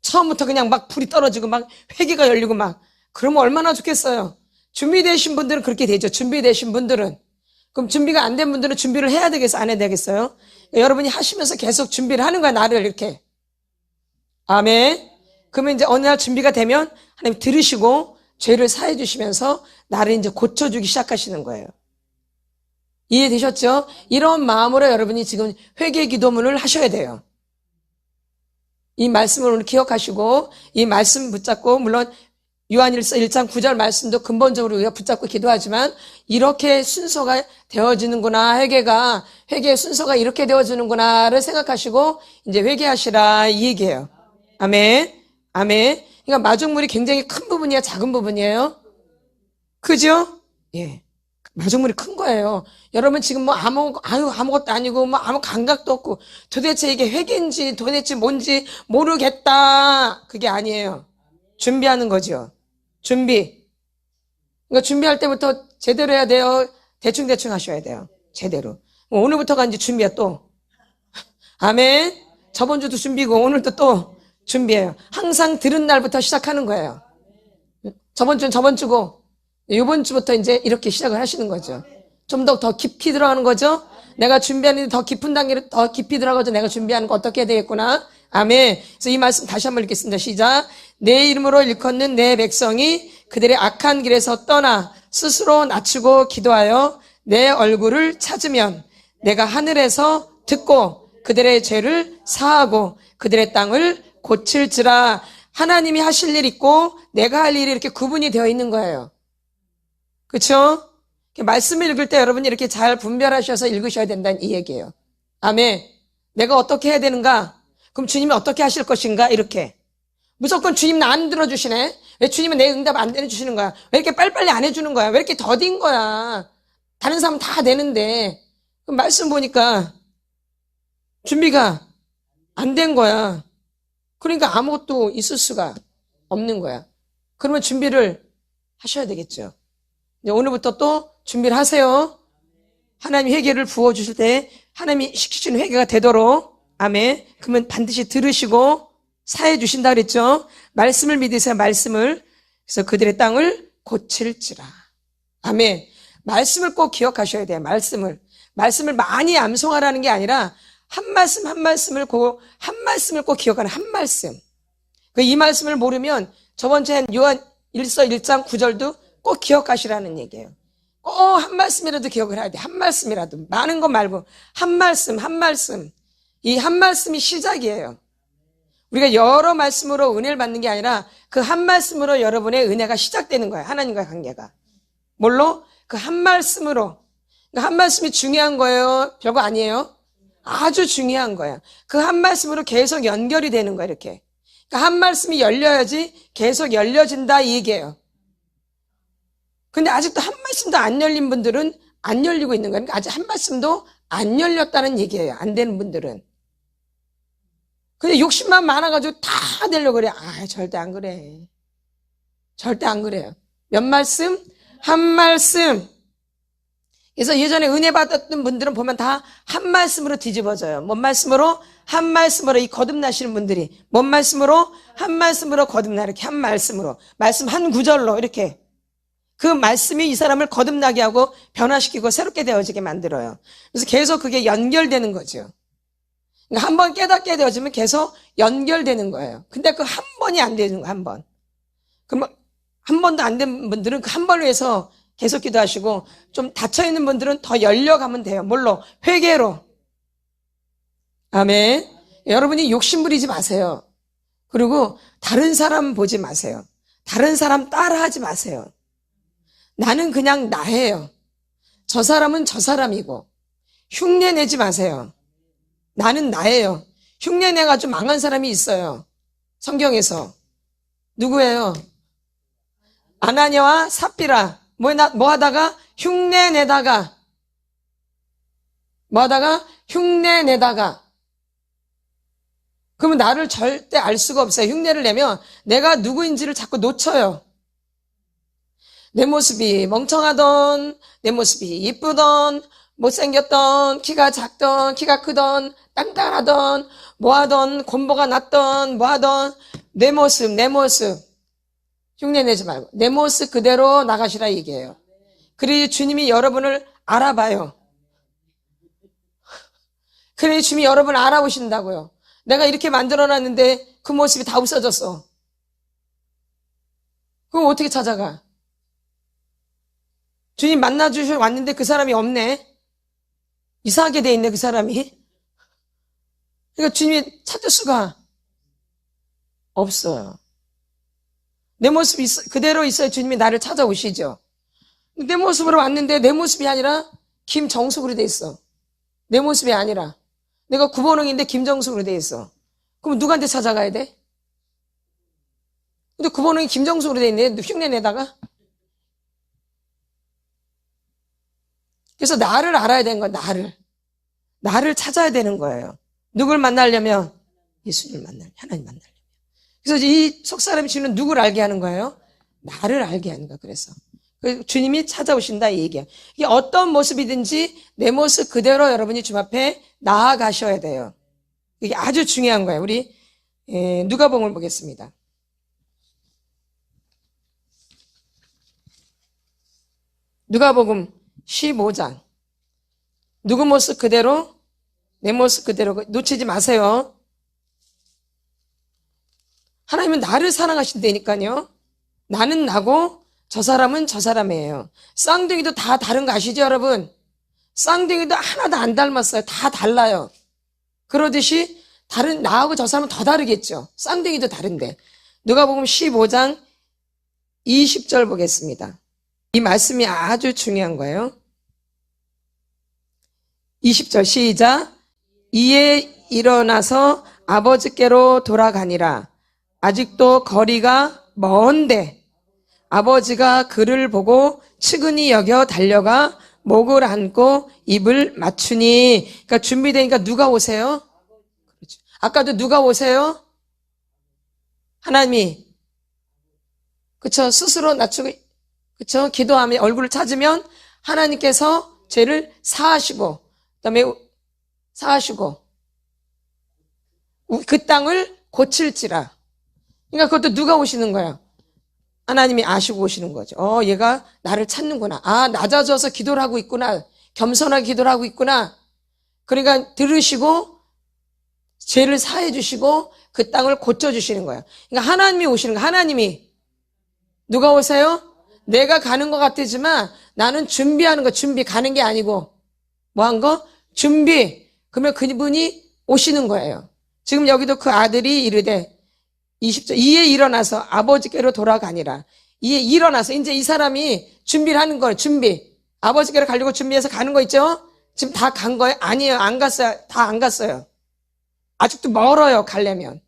처음부터 그냥 막 불이 떨어지고 막 회개가 열리고 막 그러면 얼마나 좋겠어요. 준비되신 분들은 그렇게 되죠. 준비되신 분들은. 그럼 준비가 안 된 분들은 준비를 해야 되겠어요? 안 해야 되겠어요? 여러분이 하시면서 계속 준비를 하는 거야, 나를 이렇게. 아멘. 그러면 이제 어느 날 준비가 되면 하나님 들으시고 죄를 사해 주시면서 나를 이제 고쳐주기 시작하시는 거예요. 이해되셨죠? 이런 마음으로 여러분이 지금 회개 기도문을 하셔야 돼요. 이 말씀을 오늘 기억하시고 이 말씀 붙잡고 물론 요한일서 1장 9절 말씀도 근본적으로 우리가 붙잡고 기도하지만 이렇게 순서가 되어지는구나, 회개의 순서가 이렇게 되어지는구나를 생각하시고 이제 회개하시라 이 얘기예요. 아멘. 아멘. 그러니까 마중물이 굉장히 큰 부분이야, 작은 부분이에요? 그죠? 예. 마중물이 큰 거예요. 여러분 지금 뭐 아무것도 아니고 뭐 아무 감각도 없고 도대체 이게 회개인지 도대체 뭔지 모르겠다. 그게 아니에요. 준비하는 거죠. 준비. 그러니까 준비할 때부터 제대로 해야 돼요. 대충 하셔야 돼요. 제대로. 오늘부터가 이제 준비야 또. 아멘. 저번 주도 준비고 오늘도 또 준비해요. 항상 들은 날부터 시작하는 거예요. 저번 주는 저번 주고 이번 주부터 이제 이렇게 시작을 하시는 거죠. 좀 더 깊이 들어가는 거죠. 내가 준비하는 더 깊은 단계로 더 깊이 들어가서 내가 준비하는 거 어떻게 해야 되겠구나. 아멘. 그래서 이 말씀 다시 한번 읽겠습니다. 시작. 내 이름으로 일컫는 내 백성이 그들의 악한 길에서 떠나 스스로 낮추고 기도하여 내 얼굴을 찾으면 내가 하늘에서 듣고 그들의 죄를 사하고 그들의 땅을 고칠지라. 하나님이 하실 일 있고 내가 할 일이 이렇게 구분이 되어 있는 거예요. 그렇죠? 말씀을 읽을 때 여러분이 이렇게 잘 분별하셔서 읽으셔야 된다는 이 얘기예요. 아멘. 내가 어떻게 해야 되는가? 그럼 주님이 어떻게 하실 것인가? 이렇게. 무조건 주님 나 안 들어주시네? 왜 주님은 내 응답 안 해주시는 거야? 왜 이렇게 빨리빨리 안 해주는 거야? 왜 이렇게 더딘 거야? 다른 사람은 다 되는데. 그럼 말씀 보니까 준비가 안 된 거야. 그러니까 아무것도 있을 수가 없는 거야. 그러면 준비를 하셔야 되겠죠. 이제 오늘부터 또 준비를 하세요. 하나님 회개를 부어주실 때 하나님이 시키시는 회개가 되도록. 아멘. 그러면 반드시 들으시고 사해 주신다 그랬죠. 말씀을 믿으세요. 말씀을. 그래서 그들의 땅을 고칠지라. 아멘. 말씀을 꼭 기억하셔야 돼요. 말씀을 많이 암송하라는 게 아니라 한 말씀 한 말씀을 꼭 기억하는 한 말씀. 이 말씀을 모르면 저번 주에 요한 1서 1장 9절도 꼭 기억하시라는 얘기예요. 꼭 한 말씀이라도 기억을 해야 돼. 한 말씀이라도. 많은 거 말고 한 말씀. 이 한 말씀이 시작이에요. 우리가 여러 말씀으로 은혜를 받는 게 아니라 그 한 말씀으로 여러분의 은혜가 시작되는 거예요. 하나님과의 관계가. 뭘로? 그 한 말씀으로. 그러니까 한 말씀이 중요한 거예요? 별거 아니에요? 아주 중요한 거예요. 그 한 말씀으로 계속 연결이 되는 거예요. 이렇게. 그러니까 한 말씀이 열려야지 계속 열려진다 이 얘기예요. 근데 아직도 한 말씀도 안 열린 분들은 안 열리고 있는 거예요. 그러니까 아직 한 말씀도 안 열렸다는 얘기예요. 안 되는 분들은. 근데 욕심만 많아가지고 다 되려고 그래. 절대 안 그래. 절대 안 그래요. 몇 말씀? 한 말씀. 그래서 예전에 은혜 받았던 분들은 보면 다 한 말씀으로 뒤집어져요. 뭔 말씀으로? 한 말씀으로. 이 거듭나시는 분들이 뭔 말씀으로? 한 말씀으로 거듭나. 이렇게 한 말씀으로. 말씀 한 구절로 이렇게. 그 말씀이 이 사람을 거듭나게 하고 변화시키고 새롭게 되어지게 만들어요. 그래서 계속 그게 연결되는 거죠. 그러니까 한 번 깨닫게 되어지면 계속 연결되는 거예요. 근데 그 한 번이 안 되는 거예요. 한 번. 그럼 한 번도 안 된 분들은 그 한 번을 위해서 계속 기도하시고 좀 닫혀있는 분들은 더 열려가면 돼요. 뭘로? 회개로. 아멘. 여러분이 욕심 부리지 마세요. 그리고 다른 사람 보지 마세요. 다른 사람 따라하지 마세요. 나는 그냥 나예요. 저 사람은 저 사람이고 흉내 내지 마세요. 나는 나예요. 흉내 내가지고 망한 사람이 있어요. 성경에서. 누구예요? 아나니아와 삽비라. 뭐 하다가? 흉내 내다가. 뭐 하다가? 흉내 내다가. 그러면 나를 절대 알 수가 없어요. 흉내를 내면 내가 누구인지를 자꾸 놓쳐요. 내 모습이 멍청하던, 내 모습이 이쁘던, 못생겼던, 키가 작던, 키가 크던, 땅땅하던, 뭐하던, 곰보가 났던, 뭐하던, 내 모습. 흉내내지 말고 내 모습 그대로 나가시라 얘기해요. 그래야 주님이 여러분을 알아봐요. 그래야 주님이 여러분을 알아보신다고요. 내가 이렇게 만들어놨는데 그 모습이 다 없어졌어. 그럼 어떻게 찾아가? 주님 만나주셔 왔는데 그 사람이 없네. 이상하게 돼 있네 그 사람이. 그러니까 주님이 찾을 수가 없어요. 내 모습이 그대로 있어야 주님이 나를 찾아오시죠. 내 모습으로 왔는데 내 모습이 아니라 김정숙으로 돼 있어. 내 모습이 아니라 내가 구본웅인데 김정숙으로 돼 있어. 그럼 누구한테 찾아가야 돼? 근데 구본웅이 김정숙으로 돼 있네. 흉내 내다가. 그래서 나를 알아야 되는 거야. 나를 찾아야 되는 거예요. 누굴 만나려면 예수님을 만나려면, 하나님 만나려면. 그래서 이 속사람이 주는 누구를 알게 하는 거예요? 나를 알게 하는 거야. 그래서 주님이 찾아오신다 이 얘기야. 이게 어떤 모습이든지 내 모습 그대로 여러분이 주님 앞에 나아가셔야 돼요. 이게 아주 중요한 거예요. 우리 누가복음을 보겠습니다. 누가복음 15장. 누구 모습 그대로, 내 모습 그대로 놓치지 마세요. 하나님은 나를 사랑하신다니까요. 나는 나고 저 사람은 저 사람이에요. 쌍둥이도 다 다른 거 아시죠, 여러분? 쌍둥이도 하나도 안 닮았어요. 다 달라요. 그러듯이 다른 나하고 저 사람은 더 다르겠죠. 쌍둥이도 다른데. 누가복음 15장 20절 보겠습니다. 이 말씀이 아주 중요한 거예요. 20절 시작. 이에 일어나서 아버지께로 돌아가니라. 아직도 거리가 먼데 아버지가 그를 보고 측은히 여겨 달려가 목을 안고 입을 맞추니. 그러니까 준비되니까 누가 오세요? 그렇죠. 아까도 누가 오세요? 하나님이. 그쵸? 스스로 낮추고, 그쵸? 기도하며 얼굴을 찾으면 하나님께서 죄를 사하시고, 그다음에 사하시고 그 땅을 고칠지라. 그러니까 그것도 누가 오시는 거예요? 하나님이 아시고 오시는 거죠. 얘가 나를 찾는구나. 낮아져서 기도를 하고 있구나. 겸손하게 기도를 하고 있구나. 그러니까 들으시고 죄를 사해 주시고 그 땅을 고쳐주시는 거예요. 그러니까 하나님이 오시는 거예요. 하나님이. 누가 오세요? 내가 가는 것 같지만 나는 준비하는 거. 준비 가는 게 아니고 뭐 한 거? 준비. 그러면 그분이 오시는 거예요. 지금 여기도 그 아들이 이르되 20절 이에 일어나서 아버지께로 돌아가니라. 이에 일어나서 이제 이 사람이 준비를 하는 거예요. 준비. 아버지께로 가려고 준비해서 가는 거 있죠? 지금 다 간 거예요? 아니에요. 안 갔어요. 다 안 갔어요. 아직도 멀어요. 가려면.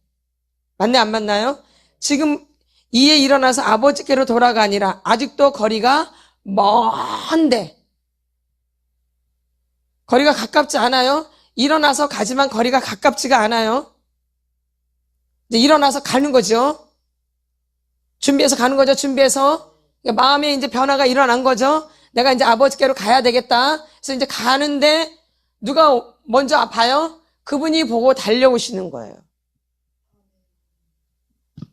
맞네 안 맞나요? 지금 이에 일어나서 아버지께로 돌아가니라. 아직도 거리가 먼데. 거리가 가깝지 않아요? 일어나서 가지만 거리가 가깝지가 않아요. 이제 일어나서 가는 거죠. 준비해서 가는 거죠. 준비해서. 그러니까 마음에 이제 변화가 일어난 거죠. 내가 이제 아버지께로 가야 되겠다. 그래서 이제 가는데 누가 먼저 봐요? 그분이 보고 달려오시는 거예요.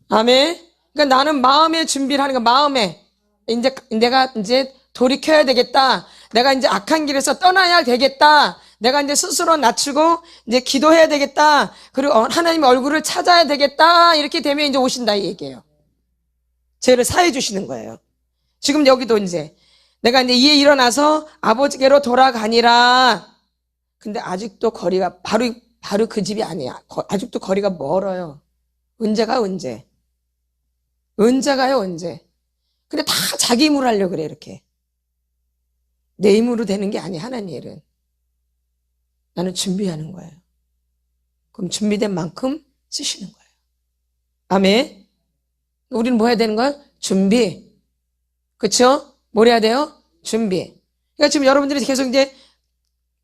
아멘. 그러니까 나는 마음의 준비를 하는 거. 마음에 이제 내가 이제 돌이켜야 되겠다. 내가 이제 악한 길에서 떠나야 되겠다. 내가 이제 스스로 낮추고 이제 기도해야 되겠다. 그리고 하나님의 얼굴을 찾아야 되겠다. 이렇게 되면 이제 오신다 이 얘기예요. 죄를 사해 주시는 거예요. 지금 여기도 이제 내가 이제 이에 일어나서 아버지께로 돌아가니라. 근데 아직도 거리가 바로 그 집이 아니야. 아직도 거리가 멀어요. 언제가 언제? 언제가요 언제? 근데 다 자기 힘으로 하려고 그래 이렇게. 내 힘으로 되는 게 아니야. 하나님의 일은. 나는 준비하는 거예요. 그럼 준비된 만큼 쓰시는 거예요. 아멘. 우리는 뭐 해야 되는 거야? 준비. 그쵸? 뭘 해야 돼요? 준비. 그러니까 지금 여러분들이 계속 이제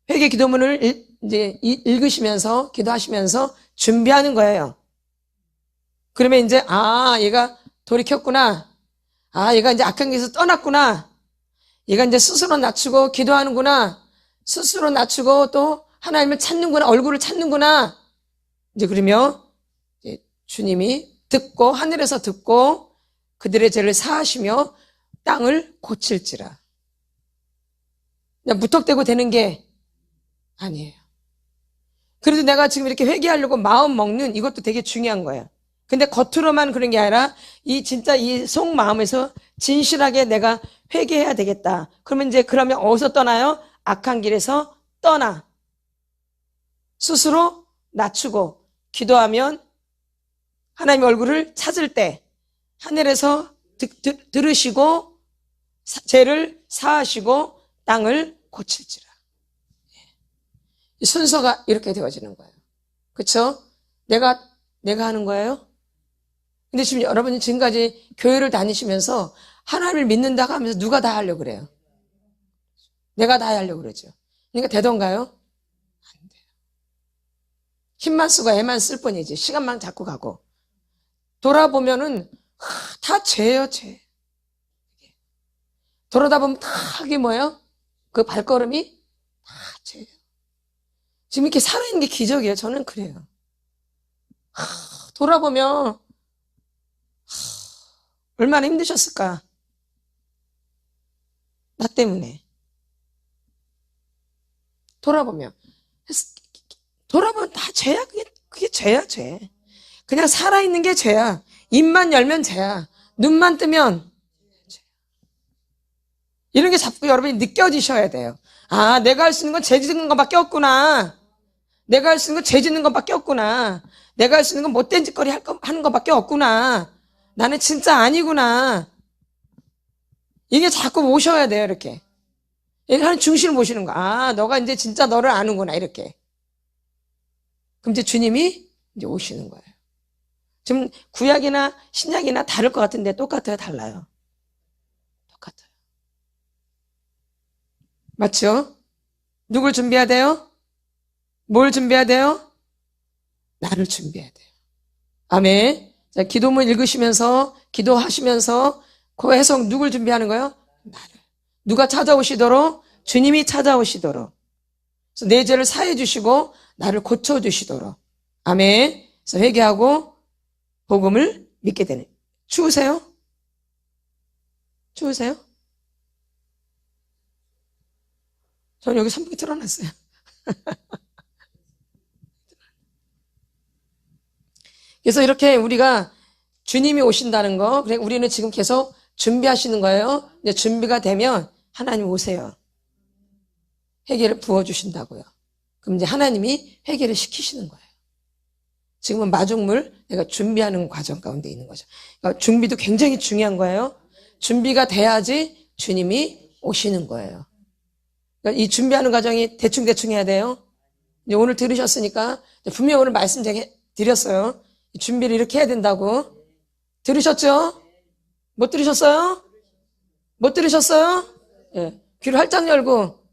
회개 기도문을 이제 읽으시면서 기도하시면서 준비하는 거예요. 그러면 이제 얘가 돌이켰구나. 얘가 이제 악한 길에서 떠났구나. 얘가 이제 스스로 낮추고 기도하는구나. 스스로 낮추고 또 하나님을 찾는구나. 얼굴을 찾는구나. 이제 그러면 이제 주님이 듣고 하늘에서 듣고 그들의 죄를 사하시며 땅을 고칠지라. 그냥 무턱대고 되는 게 아니에요. 그래도 내가 지금 이렇게 회개하려고 마음 먹는 이것도 되게 중요한 거예요. 근데 겉으로만 그런 게 아니라 진짜 이 속마음에서 진실하게 내가 회개해야 되겠다. 그러면 어디서 떠나요? 악한 길에서 떠나. 스스로 낮추고 기도하면 하나님의 얼굴을 찾을 때 하늘에서 들으시고 죄를 사하시고 땅을 고칠지라. 순서가 이렇게 되어지는 거예요. 그렇죠? 내가 하는 거예요. 근데 지금 여러분이 지금까지 교회를 다니시면서 하나님을 믿는다고 하면서 누가 다 하려고 그래요? 내가 다 하려고 그러죠. 그러니까 되던가요? 안 돼요. 힘만 쓰고 애만 쓸 뿐이지. 시간만 자꾸 가고. 돌아보면은 다 죄예요, 죄. 돌아다 보면 다 이게 뭐예요? 그 발걸음이 다 죄예요. 지금 이렇게 살아있는 게 기적이에요. 저는 그래요. 돌아보면 얼마나 힘드셨을까? 나 때문에. 돌아보면 다 죄야. 그게 죄야, 죄. 그냥 살아있는 게 죄야. 입만 열면 죄야. 눈만 뜨면 죄야. 이런 게 자꾸 여러분이 느껴지셔야 돼요. 내가 할 수 있는 건 죄 짓는 것밖에 없구나. 내가 할 수 있는 건 죄 짓는 것밖에 없구나. 내가 할 수 있는 건 못된 짓거리 하는 것밖에 없구나. 나는 진짜 아니구나. 이게 자꾸 모셔야 돼요, 이렇게. 이렇게 하는 중심을 모시는 거야. 너가 이제 진짜 너를 아는구나, 이렇게. 그럼 이제 주님이 이제 오시는 거예요. 지금 구약이나 신약이나 다를 것 같은데 똑같아요, 달라요? 똑같아요. 맞죠? 누굴 준비해야 돼요? 뭘 준비해야 돼요? 나를 준비해야 돼요. 아멘. 자, 기도문 읽으시면서 기도하시면서 그 해석 누굴 준비하는 거예요? 나를. 누가 찾아오시도록? 주님이 찾아오시도록. 그래서 내 죄를 사해 주시고 나를 고쳐 주시도록. 아멘. 그래서 회개하고 복음을 믿게 되는. 추우세요? 추우세요? 저는 여기 선풍기 틀어놨어요. 그래서 이렇게 우리가 주님이 오신다는 거, 그래 우리는 지금 계속 준비하시는 거예요. 이제 준비가 되면 하나님 오세요. 회개를 부어주신다고요. 그럼 이제 하나님이 회개를 시키시는 거예요. 지금은 마중물, 내가 준비하는 과정 가운데 있는 거죠. 그러니까 준비도 굉장히 중요한 거예요. 준비가 돼야지 주님이 오시는 거예요. 그러니까 이 준비하는 과정이 대충 해야 돼요. 이제 오늘 들으셨으니까 분명히 오늘 말씀 드렸어요. 준비를 이렇게 해야 된다고. 들으셨죠? 못 들으셨어요? 못 들으셨어요? 예. 귀를 활짝 열고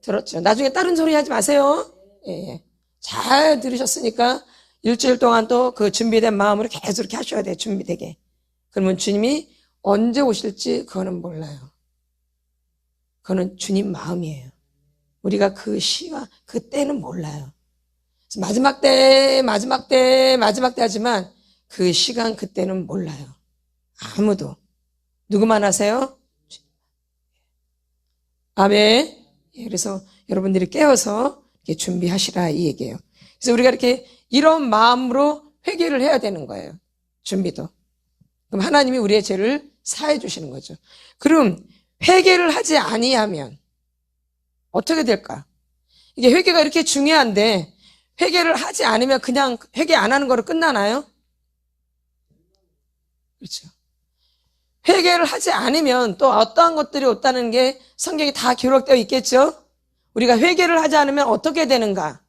들었죠. 나중에 다른 소리 하지 마세요. 예. 잘 들으셨으니까 일주일 동안 또 그 준비된 마음으로 계속 이렇게 하셔야 돼요. 준비되게. 그러면 주님이 언제 오실지 그거는 몰라요. 그거는 주님 마음이에요. 우리가 그 시와 그 때는 몰라요. 마지막 때 하지만 그 시간 그때는 몰라요. 아무도. 누구만 아세요? 아멘. 그래서 여러분들이 깨어서 이렇게 준비하시라 이 얘기예요. 그래서 우리가 이렇게 이런 마음으로 회개를 해야 되는 거예요. 준비도. 그럼 하나님이 우리의 죄를 사해 주시는 거죠. 그럼 회개를 하지 아니하면 어떻게 될까? 이게 회개가 이렇게 중요한데 회개를 하지 않으면 그냥 회개 안 하는 거로 끝나나요? 그렇죠. 회개를 하지 않으면 또 어떠한 것들이 없다는 게 성경에 다 기록되어 있겠죠? 우리가 회개를 하지 않으면 어떻게 되는가?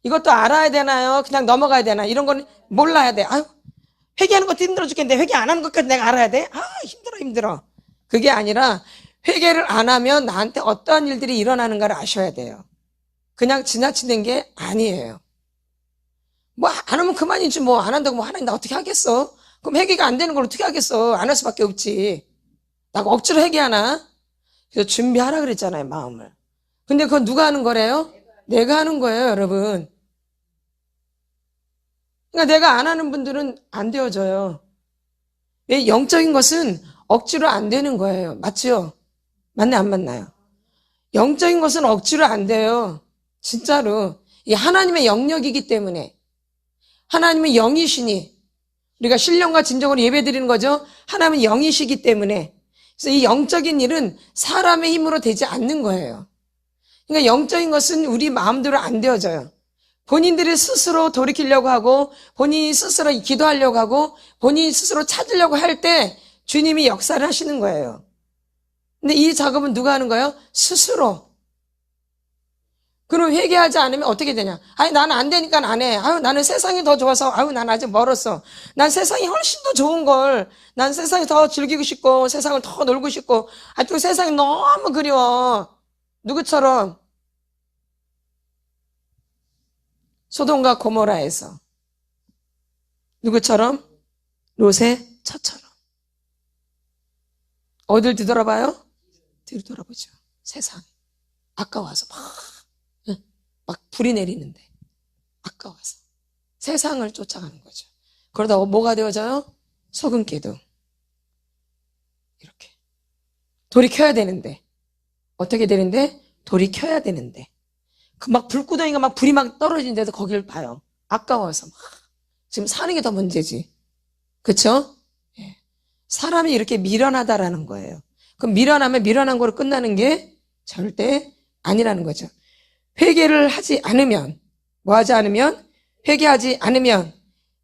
이것도 알아야 되나요? 그냥 넘어가야 되나? 이런 건 몰라야 돼. 아유, 회개하는 것도 힘들어 죽겠는데 회개 안 하는 것까지 내가 알아야 돼? 아, 힘들어. 그게 아니라 회개를 안 하면 나한테 어떠한 일들이 일어나는가를 아셔야 돼요. 그냥 지나치는 게 아니에요. 뭐 안 하면 그만이지 뭐 안 한다고 뭐 하나님 나 어떻게 하겠어? 그럼 회개가 안 되는 걸 어떻게 하겠어? 안 할 수밖에 없지. 나 억지로 회개하나? 그래서 준비하라 그랬잖아요, 마음을. 근데 그건 누가 하는 거래요? 내가 하는 거예요, 여러분. 그러니까 내가 안 하는 분들은 안 되어져요. 왜? 영적인 것은 억지로 안 되는 거예요. 맞죠? 맞네, 안 맞나요? 영적인 것은 억지로 안 돼요. 진짜로. 이 하나님의 영역이기 때문에. 하나님은 영이시니 우리가 신령과 진정으로 예배드리는 거죠. 하나님은 영이시기 때문에. 그래서 이 영적인 일은 사람의 힘으로 되지 않는 거예요. 그러니까 영적인 것은 우리 마음대로 안 되어져요. 본인들이 스스로 돌이키려고 하고 본인이 스스로 기도하려고 하고 본인이 스스로 찾으려고 할 때 주님이 역사를 하시는 거예요. 근데 이 작업은 누가 하는 거예요? 스스로. 그럼 회개하지 않으면 어떻게 되냐? 아니, 나는 안 되니까 안 해. 아유, 나는 세상이 더 좋아서, 아유, 난 아직 멀었어. 난 세상이 훨씬 더 좋은 걸. 난 세상이 더 즐기고 싶고, 세상을 더 놀고 싶고, 아직도 세상이 너무 그리워. 누구처럼? 소돔과 고모라에서. 누구처럼? 롯의 처처럼. 어딜 뒤돌아봐요? 뒤돌아보죠. 세상. 아까워서 막 불이 내리는데 아까워서 세상을 쫓아가는 거죠. 그러다 뭐가 되어져요? 소금 기둥. 이렇게 돌이켜야 되는데 어떻게 되는데? 돌이켜야 되는데 그 막 불구덩이가 막 불이 막 떨어지는데도 거기를 봐요. 아까워서 막 지금 사는 게 더 문제지. 그렇죠? 예. 사람이 이렇게 미련하다라는 거예요. 그럼 미련하면 미련한 거로 끝나는 게 절대 아니라는 거죠. 회개를 하지 않으면, 뭐 하지 않으면? 회개하지 않으면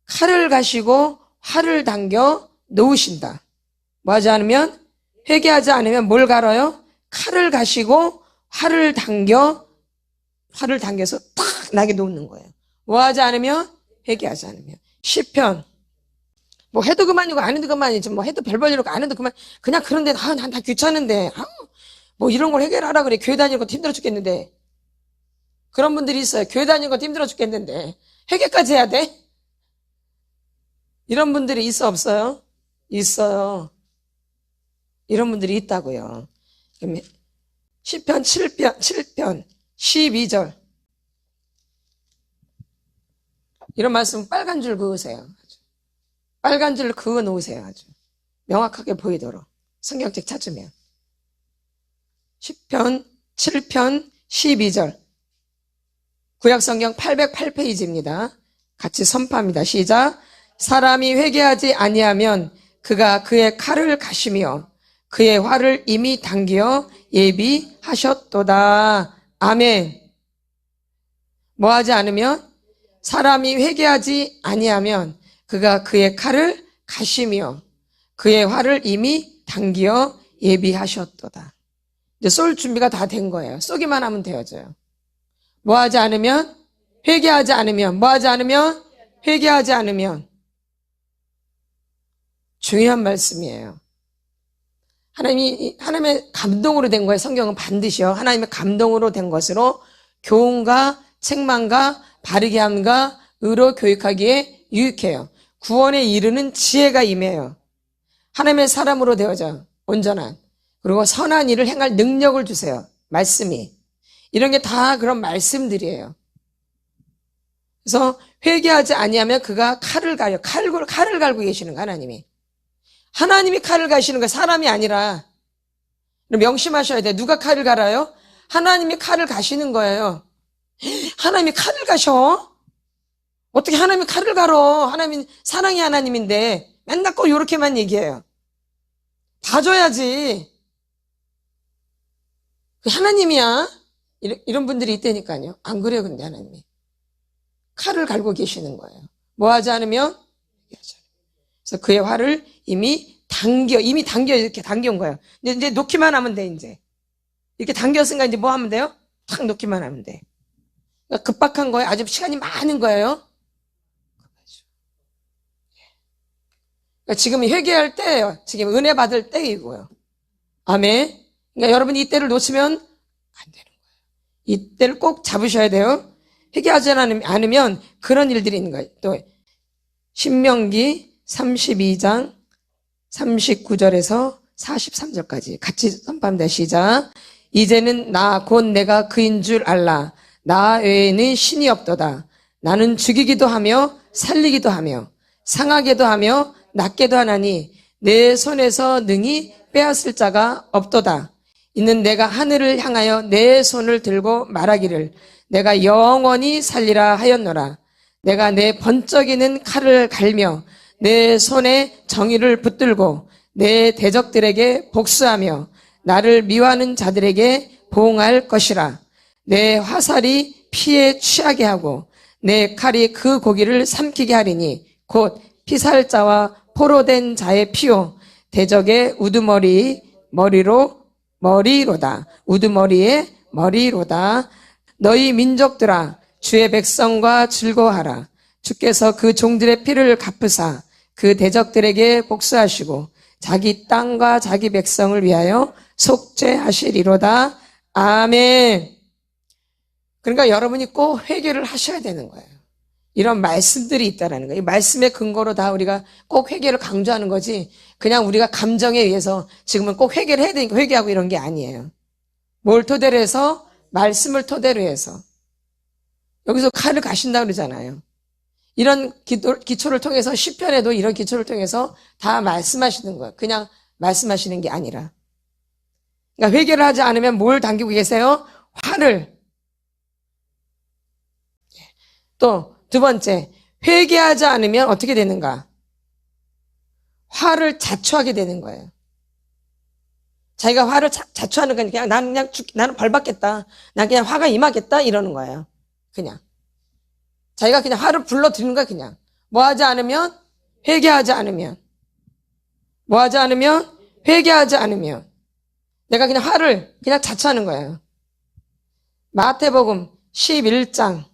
칼을 가시고 활을 당겨 놓으신다. 뭐 하지 않으면? 회개하지 않으면 뭘 갈아요? 칼을 가시고 활을 당겨서 탁 나게 놓는 거예요. 뭐 하지 않으면? 회개하지 않으면. 시편. 뭐 해도 그만이고 안 해도 그만이지. 뭐 해도 별 볼일이고 안 해도 그만. 그냥 그런데 난 다 귀찮은데. 뭐 이런 걸 해결하라 그래. 교회 다니는 것도 힘들어 죽겠는데. 그런 분들이 있어요. 교회 다니는 것도 힘들어 죽겠는데 회개까지 해야 돼? 이런 분들이 있어 없어요? 있어요. 이런 분들이 있다고요. 시편 7편 12절 이런 말씀 빨간 줄 그으세요. 빨간 줄 그어 놓으세요. 아주 명확하게 보이도록 성경책 찾으면 시편 7편 12절 구약성경 808페이지입니다. 같이 선포합니다. 시작. 사람이 회개하지 아니하면 그가 그의 칼을 가시며 그의 활을 이미 당겨 예비하셨도다. 아멘. 뭐 하지 않으면? 사람이 회개하지 아니하면 그가 그의 칼을 가시며 그의 활을 이미 당겨 예비하셨도다. 이제 쏠 준비가 다 된 거예요. 쏘기만 하면 되어져요. 뭐 하지 않으면? 회개하지 않으면. 뭐 하지 않으면? 회개하지 않으면. 중요한 말씀이에요. 하나님의 감동으로 된 거예요. 성경은 반드시요. 하나님의 감동으로 된 것으로 교훈과 책망과 바르게 함과 의로 교육하기에 유익해요. 구원에 이르는 지혜가 임해요. 하나님의 사람으로 되어져 온전한 그리고 선한 일을 행할 능력을 주세요. 말씀이. 이런 게 다 그런 말씀들이에요. 그래서 회개하지 아니하면 그가 칼을 가요. 칼을 갈고 계시는 거 하나님이. 하나님이 칼을 가시는 거 사람이 아니라. 명심하셔야 돼요. 누가 칼을 갈아요? 하나님이 칼을 가시는 거예요. 하나님이 칼을 가셔? 어떻게 하나님이 칼을 갈어? 하나님은 사랑의 하나님인데 맨날 꼭 이렇게만 얘기해요. 봐줘야지. 하나님이야. 이런 분들이 있다니까요. 안 그래요, 근데 하나님이. 칼을 갈고 계시는 거예요. 뭐 하지 않으면? 그래서 그의 활을 이미 이미 이렇게 당겨온 거예요. 이제 놓기만 하면 돼, 이제. 이렇게 당겼으니까 이제 뭐 하면 돼요? 탁 놓기만 하면 돼. 그러니까 급박한 거예요. 아주 시간이 많은 거예요. 그러니까 지금 회개할 때예요. 지금 은혜 받을 때이고요. 아멘. 그러니까 여러분이 이때를 놓치면 안 되는 거예요. 이때를 꼭 잡으셔야 돼요. 회개하지 않으면 그런 일들이 있는 거예요. 또 신명기 32장 39절에서 43절까지 같이 선포합니다. 시작. 이제는 나 곧 내가 그인 줄 알라. 나 외에는 신이 없도다. 나는 죽이기도 하며 살리기도 하며 상하게도 하며 낫게도 하나니 내 손에서 능히 빼앗을 자가 없도다. 이는 내가 하늘을 향하여 내 손을 들고 말하기를 내가 영원히 살리라 하였노라. 내가 내 번쩍이는 칼을 갈며 내 손에 정의를 붙들고 내 대적들에게 복수하며 나를 미워하는 자들에게 보응할 것이라. 내 화살이 피에 취하게 하고 내 칼이 그 고기를 삼키게 하리니 곧 피살자와 포로된 자의 피요 대적의 머리로다. 우두머리의 머리로다. 너희 민족들아 주의 백성과 즐거워하라. 주께서 그 종들의 피를 갚으사 그 대적들에게 복수하시고 자기 땅과 자기 백성을 위하여 속죄하시리로다. 아멘. 그러니까 여러분이 꼭 회개를 하셔야 되는 거예요. 이런 말씀들이 있다라는 거예요. 이 말씀의 근거로 다 우리가 꼭 회개를 강조하는 거지 그냥 우리가 감정에 의해서 지금은 꼭 회개를 해야 되니까 회개하고 이런 게 아니에요. 뭘 토대로 해서? 말씀을 토대로 해서. 여기서 칼을 가신다고 그러잖아요. 이런 기초를 통해서 시편에도 이런 기초를 통해서 다 말씀하시는 거예요. 그냥 말씀하시는 게 아니라. 그러니까 회개를 하지 않으면 뭘 당기고 계세요? 화를. 또 두 번째, 회개하지 않으면 어떻게 되는가? 화를 자초하게 되는 거예요. 자기가 화를 자초하는 건 그냥 나는 벌 받겠다. 난 그냥 화가 임하겠다 이러는 거예요. 그냥. 자기가 그냥 화를 불러들이는 거야, 그냥. 뭐 하지 않으면? 회개하지 않으면. 뭐 하지 않으면? 회개하지 않으면. 내가 그냥 화를 그냥 자초하는 거예요. 마태복음 11장.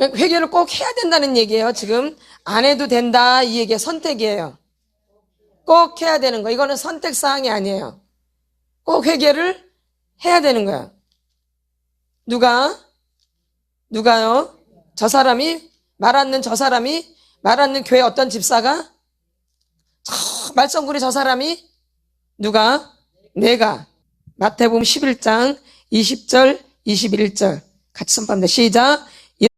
회개를 꼭 해야 된다는 얘기예요. 지금 안 해도 된다 이 얘기의 선택이에요. 꼭 해야 되는 거. 이거는 선택사항이 아니에요. 꼭 회개를 해야 되는 거예요. 누가요? 저 사람이 말하는 교회 어떤 집사가 말썽꾸리 저 사람이 내가 마태복음 11장 20절 21절 같이 선포합니다. 시작.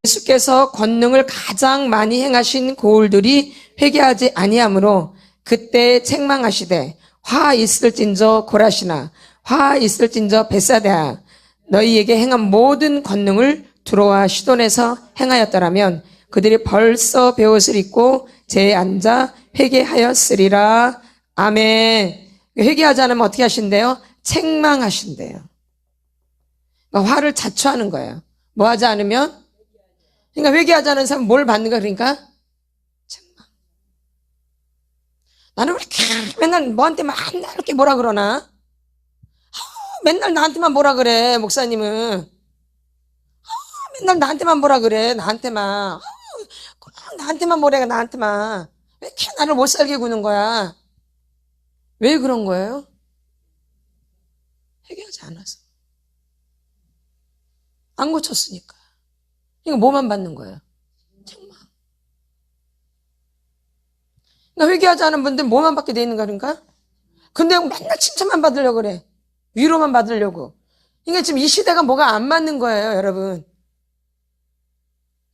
예수께서 권능을 가장 많이 행하신 고울들이 회개하지 아니하므로 그때 책망하시되 화 있을진저 고라시나 화 있을진저 벳사다 너희에게 행한 모든 권능을 두로와 시돈에서 행하였더라면 그들이 벌써 베옷을 입고 제에 앉아 회개하였으리라. 아멘. 회개하지 않으면 어떻게 하신대요? 책망하신대요. 그러니까 화를 자초하는 거예요. 뭐 하지 않으면? 그러니까 회개하지 않은 사람은 뭘 받는가? 그러니까 책망. 나는 왜 이렇게 맨날 너한테만 이렇게 뭐라 그러나? 맨날 나한테만 뭐라 그래, 목사님은. 맨날 나한테만 뭐라 그래, 나한테만. 꼭 나한테만 뭐래, 나한테만. 왜 이렇게 나를 못 살게 구는 거야? 왜 그런 거예요? 회개하지 않아서. 안 고쳤으니까. 이거 뭐만 받는 거예요? 책망. 그러니까 회개하지 않은 분들 뭐만 받게 돼 있는가, 그러니까? 근데 맨날 칭찬만 받으려고 그래. 위로만 받으려고. 그러니까 지금 이 시대가 뭐가 안 맞는 거예요, 여러분.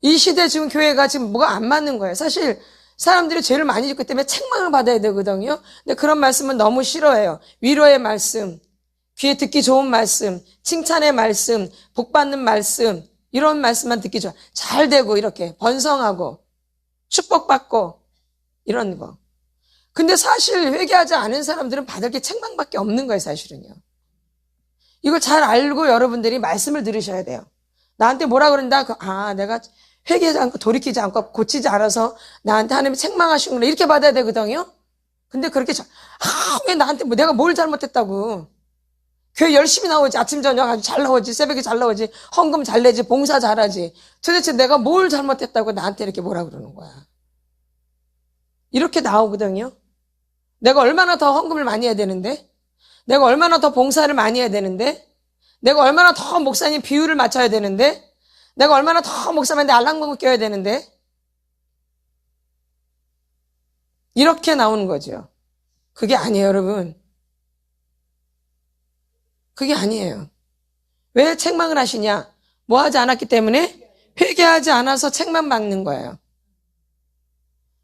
이 시대 지금 교회가 지금 뭐가 안 맞는 거예요. 사실 사람들이 죄를 많이 짓기 때문에 책망을 받아야 되거든요. 근데 그런 말씀은 너무 싫어해요. 위로의 말씀, 귀에 듣기 좋은 말씀, 칭찬의 말씀, 복받는 말씀, 이런 말씀만 듣기 좋아. 잘 되고 이렇게 번성하고 축복받고 이런 거. 근데 사실 회개하지 않은 사람들은 받을 게 책망밖에 없는 거예요, 사실은요. 이걸 잘 알고 여러분들이 말씀을 들으셔야 돼요. 나한테 뭐라 그런다? 내가 회개하지 않고 돌이키지 않고 고치지 않아서 나한테 하나님이 책망하시구나. 이렇게 받아야 되거든요. 근데 그렇게 왜 나한테 뭐 내가 뭘 잘못했다고. 교회 열심히 나오지. 아침 저녁 아주 잘 나오지. 새벽에 잘 나오지. 헌금 잘 내지. 봉사 잘하지. 도대체 내가 뭘 잘못했다고 나한테 이렇게 뭐라 그러는 거야. 이렇게 나오거든요. 내가 얼마나 더 헌금을 많이 해야 되는데, 내가 얼마나 더 봉사를 많이 해야 되는데, 내가 얼마나 더 목사님 비율을 맞춰야 되는데, 내가 얼마나 더 목사님한테 알랑방구 껴야 되는데, 이렇게 나오는 거죠. 그게 아니에요, 여러분. 그게 아니에요. 왜 책망을 하시냐? 뭐 하지 않았기 때문에? 회개하지 않아서 책만 받는 거예요.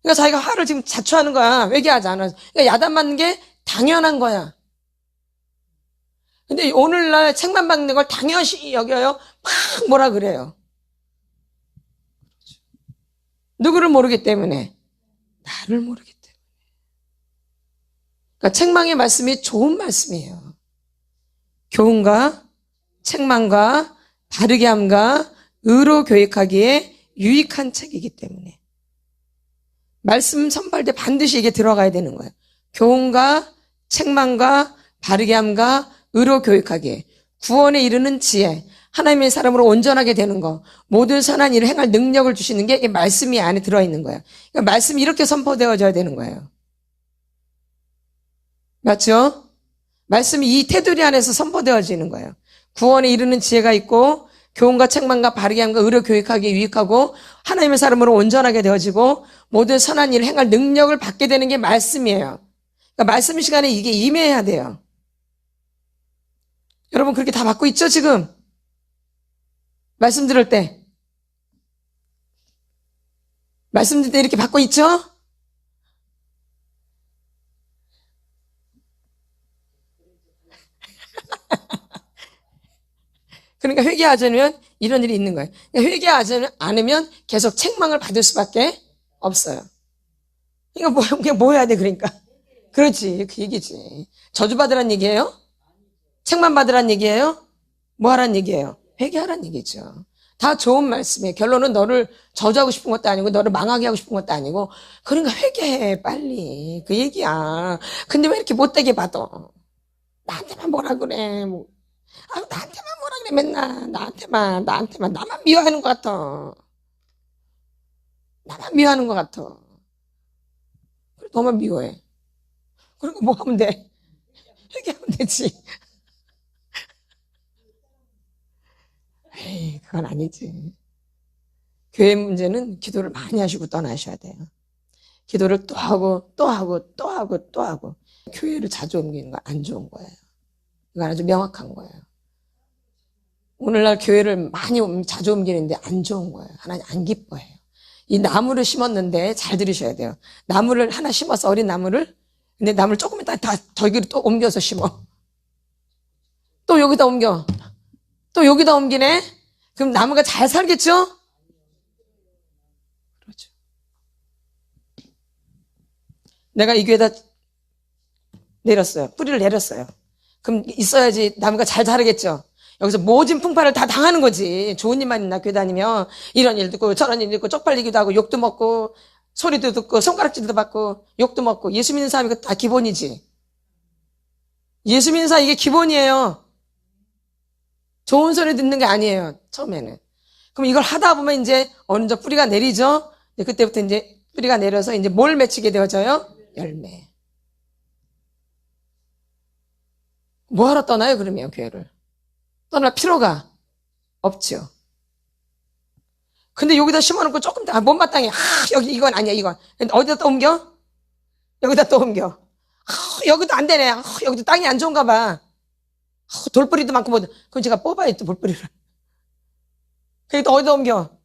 그러니까 자기가 화를 지금 자초하는 거야. 회개하지 않아서. 그러니까 야단맞는 게 당연한 거야. 근데 오늘날 책만 받는 걸 당연시 여겨요. 막 뭐라 그래요. 누구를 모르기 때문에? 나를 모르기 때문에. 그러니까 책망의 말씀이 좋은 말씀이에요. 교훈과 책망과 바르게 함과 의로 교육하기에 유익한 책이기 때문에. 말씀 선발때 반드시 이게 들어가야 되는 거예요. 교훈과 책망과 바르게 함과 의로 교육하기에 구원에 이르는 지혜, 하나님의 사람으로 온전하게 되는 거, 모든 선한 일을 행할 능력을 주시는 게 말씀이 안에 들어있는 거예요. 그러니까 말씀이 이렇게 선포되어져야 되는 거예요. 맞죠? 말씀이 이 테두리 안에서 선포되어지는 거예요. 구원에 이르는 지혜가 있고 교훈과 책망과 바르게 함과 의로 교육하기에 유익하고 하나님의 사람으로 온전하게 되어지고 모든 선한 일을 행할 능력을 받게 되는 게 말씀이에요. 그러니까 말씀 시간에 이게 임해야 돼요. 여러분 그렇게 다 받고 있죠 지금? 말씀 들을 때. 말씀 들을 때 이렇게 받고 있죠? 그러니까 회개하지 않으면 이런 일이 있는 거예요. 그러니까 회개하지 않으면 계속 책망을 받을 수밖에 없어요. 그러니까 뭐 해야 돼 그러니까. 그렇지 그 얘기지. 저주받으란 얘기예요? 책만 받으란 얘기예요? 뭐 하란 얘기예요? 회개하란 얘기죠. 다 좋은 말씀이에요. 결론은 너를 저주하고 싶은 것도 아니고 너를 망하게 하고 싶은 것도 아니고 그러니까 회개해 빨리 그 얘기야. 근데 왜 이렇게 못되게 받아? 나한테만 뭐라 그래. 나한테만 뭐라 그래 맨날. 나한테만 나만 미워하는 것 같아. 나만 미워하는 것 같아. 그래 너만 미워해. 그러니까 뭐 하면 돼? 회개하면 되지. 에이 그건 아니지. 교회 문제는 기도를 많이 하시고 떠나셔야 돼요. 기도를 또 하고 또 하고 또 하고 또 하고. 교회를 자주 옮기는 거 안 좋은 거예요. 이건 아주 명확한 거예요. 오늘날 교회를 많이 자주 옮기는데 안 좋은 거예요. 하나님 안 기뻐해요. 이 나무를 심었는데 잘 들으셔야 돼요. 나무를 하나 심어서 어린 나무를 근데 나무를 조금 있다 다 저기로 또 옮겨서 심어. 또 여기다 옮겨. 또 여기다 옮기네. 그럼 나무가 잘 살겠죠? 그렇죠. 내가 이 교회에다 내렸어요. 뿌리를 내렸어요. 그럼 있어야지 나무가 잘 자라겠죠. 여기서 모진 풍파를 다 당하는 거지. 좋은 일만 있나 교회 다니면 이런 일도 있고 저런 일도 있고 쪽팔리기도 하고 욕도 먹고 소리도 듣고 손가락질도 받고 욕도 먹고 예수 믿는 사람이 다 기본이지. 예수 믿는 사람 이게 기본이에요. 좋은 소리 듣는 게 아니에요. 처음에는. 그럼 이걸 하다 보면 이제 어느 정도 뿌리가 내리죠. 그때부터 이제 뿌리가 내려서 이제 뭘 맺히게 되어져요? 열매. 뭐하러 떠나요 그러면 교회를? 떠날 필요가 없죠. 근데 여기다 심어놓고 조금 더 못마땅해. 여기 이건 아니야 이건. 어디다 또 옮겨? 여기다 또 옮겨. 여기도 안 되네. 여기도 땅이 안 좋은가 봐. 돌뿌리도 많고 뭐. 그럼 제가 뽑아요 또 돌뿌리를. 그게 또 어디다 옮겨?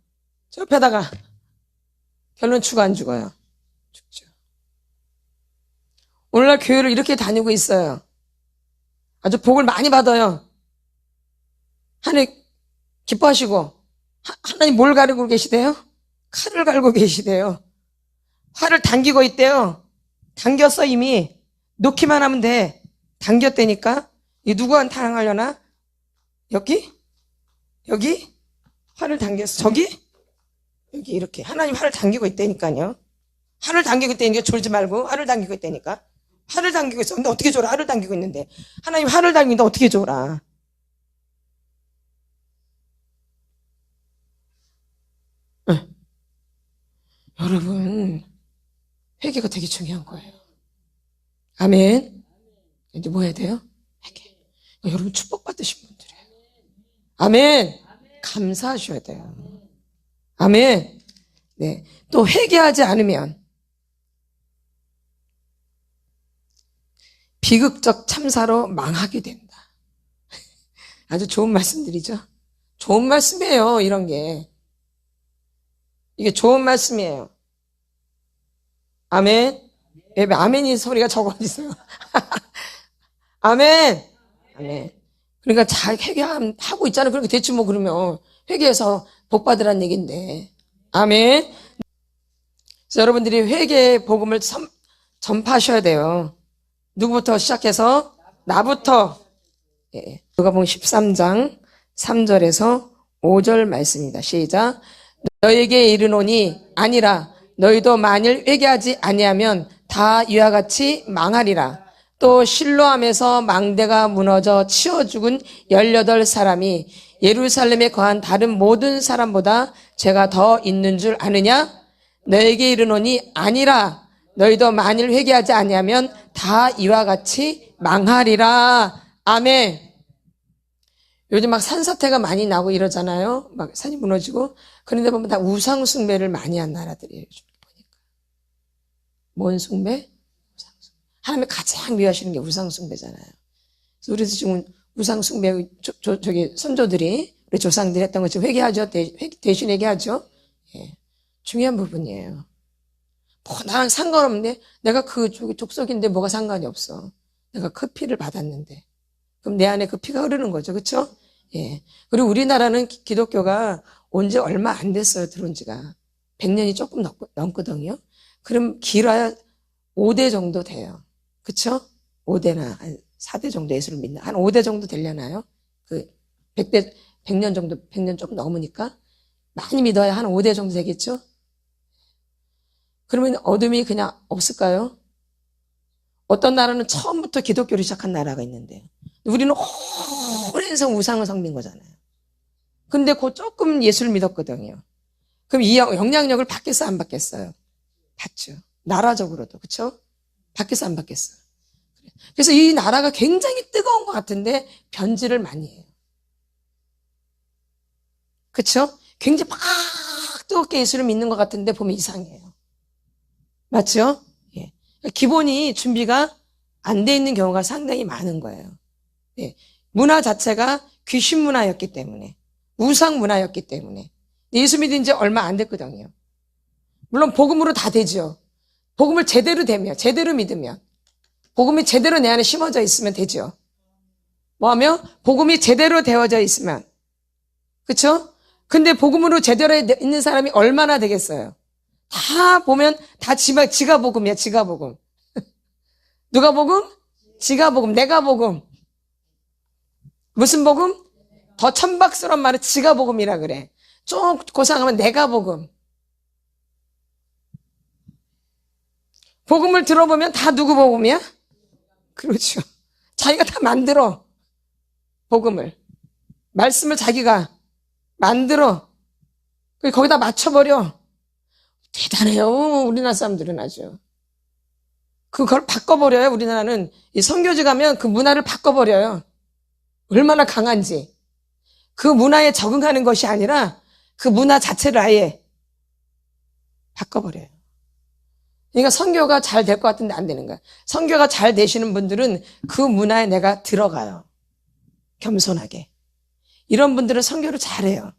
저 옆에다가. 결론 죽어 안 죽어요? 죽죠. 오늘날 교회를 이렇게 다니고 있어요. 아주 복을 많이 받아요. 하나님 기뻐하시고 하나님 뭘 가르고 계시대요? 칼을 갈고 계시대요. 활을 당기고 있대요. 당겼어 이미. 놓기만 하면 돼. 당겼다니까. 이 누구한테 당하려나? 여기? 활을 당겼어. 저기? 여기 이렇게. 하나님 활을 당기고 있다니까요. 활을 당기고 있다니까 졸지 말고 활을 당기고 있다니까. 팔을 당기고 있었는데 어떻게 줘라? 팔을 당기고 있는데. 하나님 팔을 당기는데 어떻게 줘라? 네. 여러분, 회개가 되게 중요한 거예요. 아멘. 이제 뭐 해야 돼요? 회개. 여러분 축복받으신 분들이에요. 아멘. 감사하셔야 돼요. 아멘. 네. 또 회개하지 않으면 비극적 참사로 망하게 된다. 아주 좋은 말씀들이죠. 좋은 말씀이에요, 이런 게. 이게 좋은 말씀이에요. 아멘. 왜 아멘이 소리가 적어 있어요? 아멘. 아멘. 그러니까 잘 회개하고 있잖아요. 그렇게 됐지 뭐 그러면. 회개해서 복 받으라는 얘기인데. 아멘. 그래서 여러분들이 회개의 복음을 전파하셔야 돼요. 누구부터 시작해서? 나부터. 예. 누가복음 13장 3절에서 5절 말씀입니다. 시작. 너에게 이르노니 아니라 너희도 만일 회개하지 아니하면 다 이와 같이 망하리라. 또 실로암에서 망대가 무너져 치워 죽은 18사람이 예루살렘에 거한 다른 모든 사람보다 죄가 더 있는 줄 아느냐? 너에게 이르노니 아니라 너희도 만일 회개하지 아니하면 다 이와 같이 망하리라. 아멘. 요즘 막 산사태가 많이 나고 이러잖아요. 막 산이 무너지고. 그런데 보면 다 우상 숭배를 많이 한 나라들이에요. 요즘 보니까. 뭔 숭배? 우상 숭배. 하나님이 가장 미워하시는 게 우상 숭배잖아요. 그래서 우리도 지금 우상 숭배 저기 선조들이 우리 조상들이 했던 거 지금 회개하죠. 대신 회개하죠. 예. 중요한 부분이에요. 뭐 나랑 상관없는데 내가 그 족속인데 뭐가 상관이 없어. 내가 그 피를 받았는데. 그럼 내 안에 그 피가 흐르는 거죠. 그렇죠? 예. 그리고 우리나라는 기독교가 온 지 얼마 안 됐어요. 들어온 지가. 100년이 조금 넘거든요. 그럼 길어야 5대 정도 돼요. 그렇죠? 5대나 한 4대 정도 예수를 믿는. 한 5대 정도 되려나요? 그 100년 정도, 100년 조금 넘으니까 많이 믿어야 한 5대 정도 되겠죠? 그러면 어둠이 그냥 없을까요? 어떤 나라는 처음부터 기독교를 시작한 나라가 있는데요. 우리는 오랜 우상을 섬긴 거잖아요. 근데 그 조금 예수를 믿었거든요. 그럼 이 영향력을 받겠어, 안 받겠어요? 받죠. 나라적으로도. 그렇죠? 받겠어, 안 받겠어요? 그래서 이 나라가 굉장히 뜨거운 것 같은데 변질을 많이 해요. 그렇죠? 굉장히 막 뜨겁게 예수를 믿는 것 같은데 보면 이상해요. 맞죠? 예. 기본이 준비가 안 돼 있는 경우가 상당히 많은 거예요. 예. 문화 자체가 귀신 문화였기 때문에, 우상 문화였기 때문에. 예수 믿은 지 얼마 안 됐거든요. 물론 복음으로 다 되죠. 복음을 제대로 되면, 제대로 믿으면, 복음이 제대로 내 안에 심어져 있으면 되죠. 뭐하면? 복음이 제대로 되어져 있으면. 그쵸? 근데 복음으로 제대로 있는 사람이 얼마나 되겠어요? 다 보면 다 지가 복음이야, 지가 복음. 누가 복음? 지가 복음, 내가 복음. 무슨 복음? 더 천박스러운 말은 지가 복음이라 그래. 좀 고상하면 내가 복음. 복음을 들어보면 다 누구 복음이야? 그렇죠. 자기가 다 만들어. 복음을. 말씀을 자기가 만들어. 거기다 맞춰버려. 대단해요. 우리나라 사람들은 아주. 그걸 바꿔버려요. 우리나라는 이 선교지 가면 그 문화를 바꿔버려요. 얼마나 강한지. 그 문화에 적응하는 것이 아니라 그 문화 자체를 아예 바꿔버려요. 그러니까 선교가 잘 될 것 같은데 안 되는 거야. 선교가 잘 되시는 분들은 그 문화에 내가 들어가요. 겸손하게. 이런 분들은 선교를 잘해요.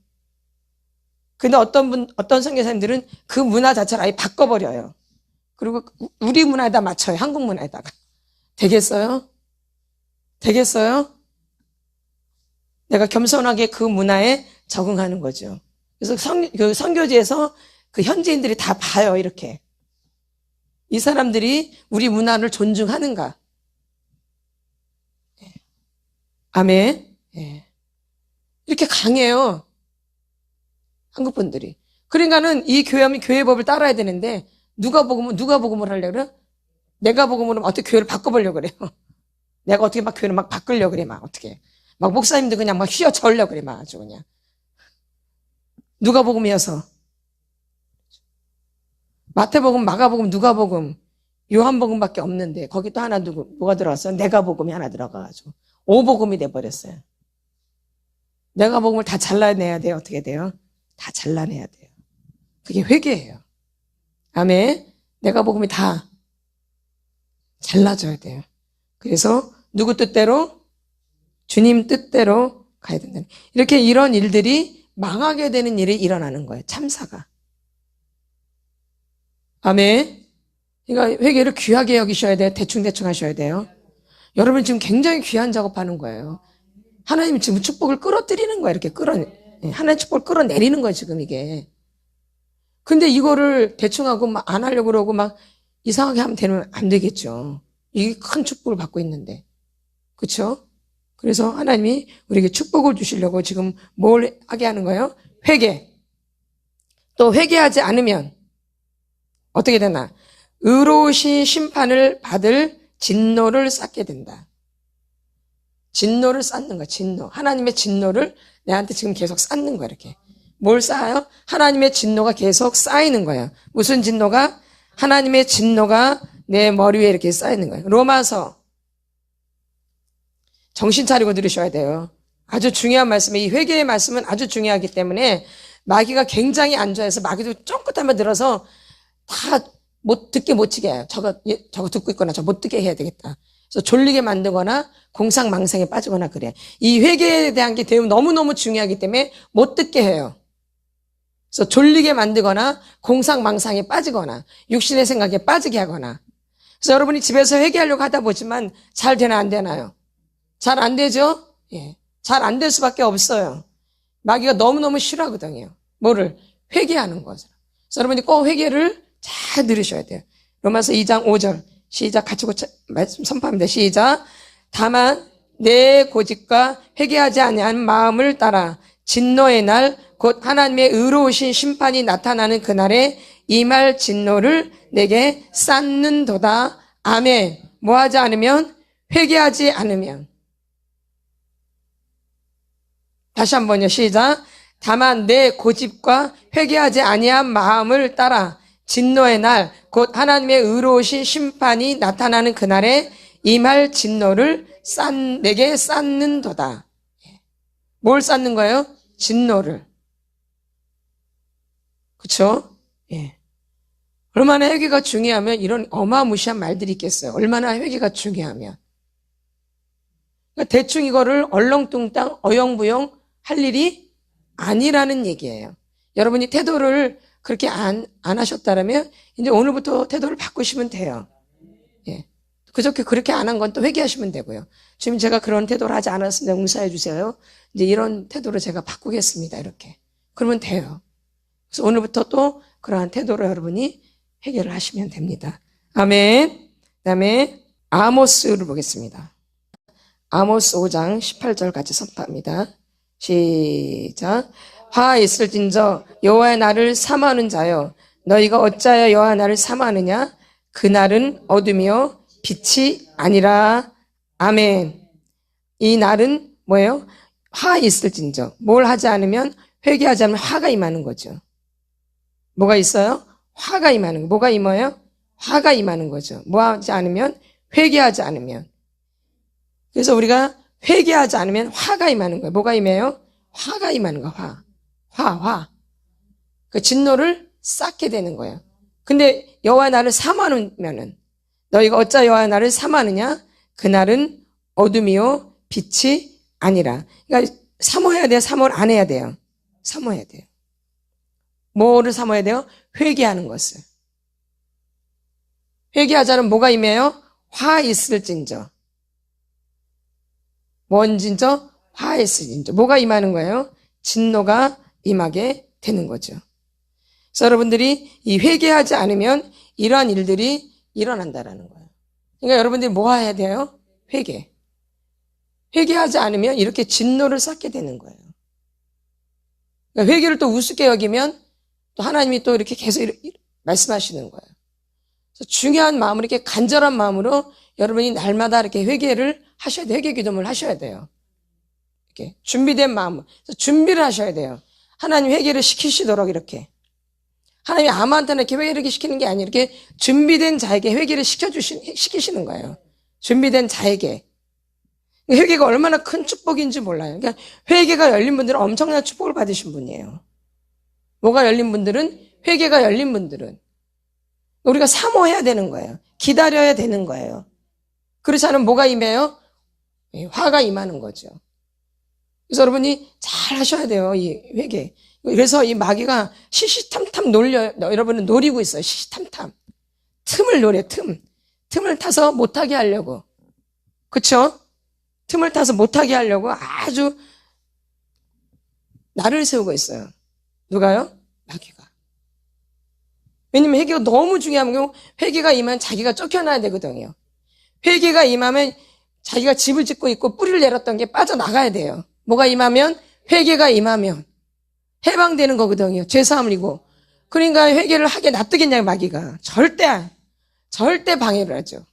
근데 어떤 선교사님들은 그 문화 자체를 아예 바꿔버려요. 그리고 우리 문화에다 맞춰요. 한국 문화에다가. 되겠어요? 되겠어요? 내가 겸손하게 그 문화에 적응하는 거죠. 그래서 그 선교지에서 그 현지인들이 다 봐요. 이렇게. 이 사람들이 우리 문화를 존중하는가. 예. 아멘. 예. 이렇게 강해요. 한국 분들이. 그러니까는 이 교회하면 교회법을 따라야 되는데 누가 복음을 하려고 그래? 내가 복음으로 어떻게 교회를 바꿔보려고 그래요. 내가 어떻게 막 교회를 막 바꾸려고 그래, 막 어떻게. 막 목사님도 그냥 막 휘어져으려고 그래, 막 아주 그냥. 누가복음이어서. 마태복음, 마가복음, 누가복음, 요한복음밖에 없는데 거기 또 하나 뭐가 들어왔어요? 내가복음이 하나 들어가가지고 오복음이 돼버렸어요. 내가복음을 다 잘라내야 돼요. 어떻게 돼요? 다 잘라내야 돼요. 그게 회개예요. 아멘. 내가복음이 다 잘라져야 돼요. 그래서 누구 뜻대로? 주님 뜻대로 가야 된다. 이렇게 이런 일들이 망하게 되는 일이 일어나는 거예요. 참사가. 아멘. 그러니까 회개를 귀하게 여기셔야 돼요. 대충대충 하셔야 돼요. 여러분 지금 굉장히 귀한 작업하는 거예요. 하나님 지금 축복을 끌어들이는 거예요. 이렇게 하나님 축복을 끌어내리는 거예요. 지금 이게. 근데 이거를 대충 하고 막 안 하려고 그러고 막 이상하게 하면 되면 안 되겠죠. 이게 큰 축복을 받고 있는데. 그렇죠? 그래서 하나님이 우리에게 축복을 주시려고 지금 뭘 하게 하는 거예요? 회개. 또 회개하지 않으면 어떻게 되나? 의로우신 심판을 받을 진노를 쌓게 된다. 진노를 쌓는 거야, 진노. 하나님의 진노를 내한테 지금 계속 쌓는 거야, 이렇게. 뭘 쌓아요? 하나님의 진노가 계속 쌓이는 거예요. 무슨 진노가? 하나님의 진노가 내 머리 위에 이렇게 쌓이는 거예요. 로마서. 정신 차리고 들으셔야 돼요. 아주 중요한 말씀이에요. 이 회개의 말씀은 아주 중요하기 때문에 마귀가 굉장히 안 좋아해서 마귀도 쫑긋하면 들어서 다 듣게 못 치게 해요. 저거 듣고 있거나 저거 못 듣게 해야 되겠다. 그래서 졸리게 만들거나 공상망상에 빠지거나 그래. 이 회개에 대한 게 너무너무 중요하기 때문에 못 듣게 해요. 그래서 졸리게 만들거나 공상망상에 빠지거나 육신의 생각에 빠지게 하거나. 그래서 여러분이 집에서 회개하려고 하다 보지만 잘 되나 안 되나요? 잘 안 되죠? 예. 잘 안 될 수밖에 없어요. 마귀가 너무너무 싫어하거든요. 뭐를? 회개하는 것을. 그래서 여러분이 꼭 회개를 잘 들으셔야 돼요. 로마서 2장 5절 시작 같이 말씀 선포합니다. 시작. 다만 내 고집과 회개하지 아니한 마음을 따라 진노의 날 곧 하나님의 의로우신 심판이 나타나는 그날에 임할 진노를 내게 쌓는도다. 아멘. 뭐하지 않으면? 회개하지 않으면. 다시 한번요. 시작. 다만 내 고집과 회개하지 아니한 마음을 따라 진노의 날 곧 하나님의 의로우신 심판이 나타나는 그날에 임할 진노를 내게 쌓는도다. 뭘 쌓는 거예요? 진노를. 그렇죠? 예. 얼마나 회개가 중요하면 이런 어마무시한 말들이 있겠어요. 얼마나 회개가 중요하면. 그러니까 대충 이거를 얼렁뚱땅 어영부영 할 일이 아니라는 얘기예요. 여러분이 태도를 그렇게 안 하셨다면 이제 오늘부터 태도를 바꾸시면 돼요. 예. 그저께 그렇게 안 한 건 또 회개하시면 되고요. 지금 제가 그런 태도를 하지 않았습니다. 용서해 주세요. 이제 이런 태도를 제가 바꾸겠습니다. 이렇게. 그러면 돼요. 그래서 오늘부터 또 그러한 태도로 여러분이 해결을 하시면 됩니다. 아멘. 그다음에 아모스를 보겠습니다. 아모스 5장 18절 같이 선포합니다. 시작. 화 있을진저 여호와의 날을 사모하는 자여 너희가 어찌하여 여호와의 날을 사모하느냐? 그날은 어둠이요 빛이 아니라. 아멘. 이 날은 뭐예요? 화 있을진저. 뭘 하지 않으면, 회개하지 않으면 화가 임하는 거죠. 뭐가 있어요? 화가 임하는 거. 뭐가 임해요? 화가 임하는 거죠. 뭐 하지 않으면? 회개하지 않으면. 그래서 우리가 회개하지 않으면 화가 임하는 거예요. 뭐가 임해요? 화가 임하는 거. 화. 그 진노를 쌓게 되는 거예요. 근데 여호와의 날을 사모하면은 너희가 어찌 여호와의 날을 사모하느냐? 그날은 어둠이요 빛이 아니라. 그러니까 사모해야 돼요? 사모를 안 해야 돼요? 사모해야 돼요. 뭐를 사모해야 돼요? 회개하는 것을. 회개하자는 뭐가 임해요? 화 있을진저. 뭔진저? 화 있을진저. 뭐가 임하는 거예요? 진노가 임하게 되는 거죠. 그래서 여러분들이 이 회개하지 않으면 이러한 일들이 일어난다라는 거예요. 그러니까 여러분들이 뭐 해야 돼요? 회개. 회개하지 않으면 이렇게 진노를 쌓게 되는 거예요. 그러니까 회개를 또 우습게 여기면 또 하나님이 또 이렇게 계속 말씀하시는 거예요. 중요한 마음으로, 이렇게 간절한 마음으로 여러분이 날마다 이렇게 회개를 하셔야 돼요. 회개 기도를 하셔야 돼요. 이렇게 준비된 마음, 준비를 하셔야 돼요. 하나님 회개를 시키시도록 이렇게. 하나님이 아무한테나 이렇게 회개를 시키는 게 아니라 이렇게 준비된 자에게 회개를 시키시는 거예요. 준비된 자에게. 회개가 얼마나 큰 축복인지 몰라요. 그러니까 회개가 열린 분들은 엄청난 축복을 받으신 분이에요. 뭐가 열린 분들은, 회개가 열린 분들은 우리가 사모해야 되는 거예요. 기다려야 되는 거예요. 그렇지 않으면 뭐가 임해요? 화가 임하는 거죠. 그래서 여러분이 잘 하셔야 돼요. 이 회개. 그래서 이 마귀가 시시탐탐 여러분은 노리고 있어요. 시시탐탐. 틈을 노려, 틈을 타서 못하게 하려고. 그쵸? 틈을 타서 못하게 하려고 아주 날을 세우고 있어요. 누가요? 마귀가. 왜냐면 회개가 너무 중요한 게, 회개가 임하면 자기가 쫓겨나야 되거든요. 회개가 임하면 자기가 집을 짓고 있고 뿌리를 내렸던 게 빠져나가야 돼요. 뭐가 임하면? 회개가 임하면 해방되는 거거든요. 죄사함을 이고. 그러니까 회개를 하게 놔두겠냐고 마귀가. 절대 방해를 하죠.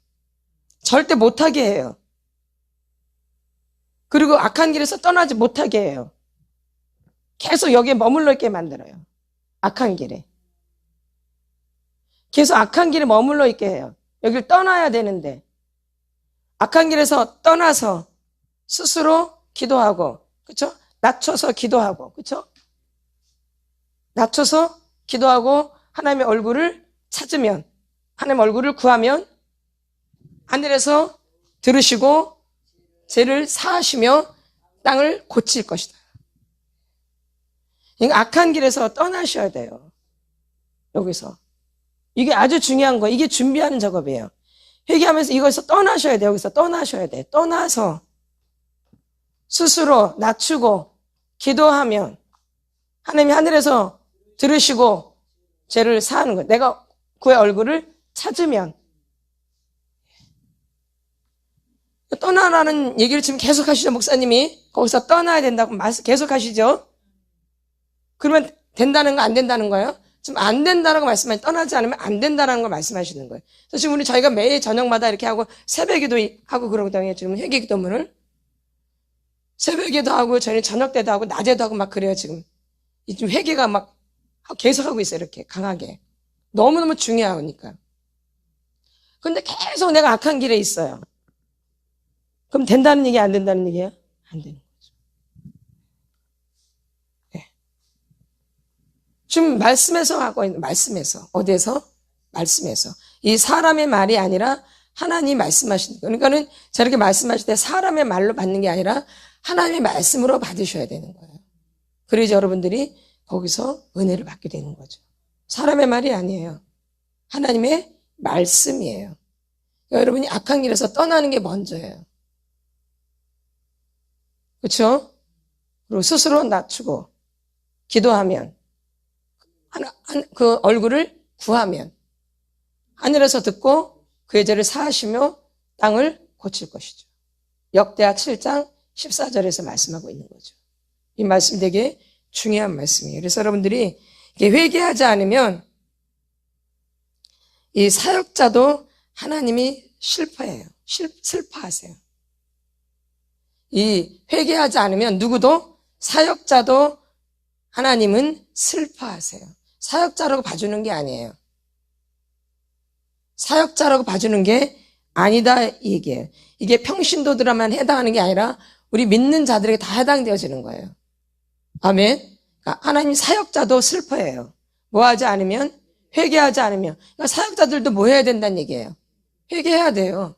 절대 못하게 해요. 그리고 악한 길에서 떠나지 못하게 해요. 계속 여기에 머물러 있게 만들어요. 악한 길에. 계속 악한 길에 머물러 있게 해요. 여기를 떠나야 되는데 악한 길에서 떠나서 스스로 기도하고, 그쵸? 낮춰서 기도하고, 그쵸? 낮춰서 기도하고 하나님의 얼굴을 찾으면, 하나님의 얼굴을 구하면 하늘에서 들으시고 죄를 사하시며 땅을 고칠 것이다. 그러니까 악한 길에서 떠나셔야 돼요. 여기서. 이게 아주 중요한 거예요. 이게 준비하는 작업이에요. 회개하면서 이것에서 떠나셔야 돼요. 여기서 떠나셔야 돼요. 떠나서 스스로 낮추고 기도하면 하나님이 하늘에서 들으시고 죄를 사하는 거예요. 내가 그의 얼굴을 찾으면. 떠나라는 얘기를 지금 계속 하시죠. 목사님이 거기서 떠나야 된다고 계속 하시죠. 그러면 된다는 거 안 된다는 거예요? 지금 안 된다라고 말씀하시면, 떠나지 않으면 안 된다는 걸 말씀하시는 거예요. 그래서 지금 저희가 매일 저녁마다 이렇게 하고 새벽에도 하고 그러거든요. 지금 회개 기도문을 새벽에도 하고 저희는 저녁 때도 하고 낮에도 하고 막 그래요. 지금 회개가 막 계속 하고 있어요. 이렇게 강하게. 너무너무 중요하니까. 근데 계속 내가 악한 길에 있어요. 그럼 된다는 얘기, 안 된다는 얘기예요? 안 되는 거죠. 네. 지금 말씀에서 하고 있는, 말씀에서. 어디에서? 말씀에서. 이 사람의 말이 아니라 하나님 말씀하시는 거예요. 그러니까는 저렇게 말씀하실 때 사람의 말로 받는 게 아니라 하나님의 말씀으로 받으셔야 되는 거예요. 그래서 여러분들이 거기서 은혜를 받게 되는 거죠. 사람의 말이 아니에요. 하나님의 말씀이에요. 그러니까 여러분이 악한 길에서 떠나는 게 먼저예요. 그렇죠? 그리고 스스로 낮추고 기도하면, 그 얼굴을 구하면 하늘에서 듣고 그의 죄를 사하시며 땅을 고칠 것이죠. 역대하 7장 14절에서 말씀하고 있는 거죠. 이 말씀 되게 중요한 말씀이에요. 그래서 여러분들이 회개하지 않으면 이 사역자도 하나님이 슬퍼하세요. 이 회개하지 않으면 누구도, 사역자도 하나님은 슬퍼하세요. 사역자라고 봐주는 게 아니에요. 사역자라고 봐주는 게 아니다, 이 얘기예요. 이게 평신도들에만 해당하는 게 아니라 우리 믿는 자들에게 다 해당되어지는 거예요. 아멘. 그러니까 하나님 사역자도 슬퍼해요. 뭐 하지 않으면? 회개하지 않으면. 그러니까 사역자들도 뭐 해야 된다는 얘기예요. 회개해야 돼요.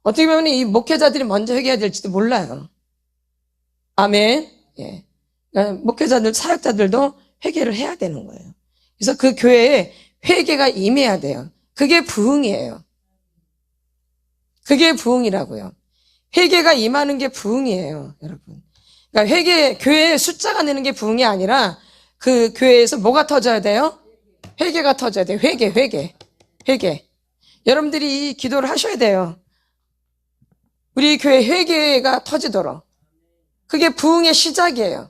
어떻게 보면 이 목회자들이 먼저 회개해야 될지도 몰라요. 아멘. 예. 그러니까 목회자들, 사역자들도 회개를 해야 되는 거예요. 그래서 그 교회에 회개가 임해야 돼요. 그게 부흥이에요. 그게 부흥이라고요. 회개가 임하는 게 부흥이에요, 여러분. 그러니까 교회에 숫자가 내는 게 부흥이 아니라 그 교회에서 뭐가 터져야 돼요? 회개가 터져야 돼요. 회개. 여러분들이 이 기도를 하셔야 돼요. 우리 교회 회개가 터지도록. 그게 부흥의 시작이에요.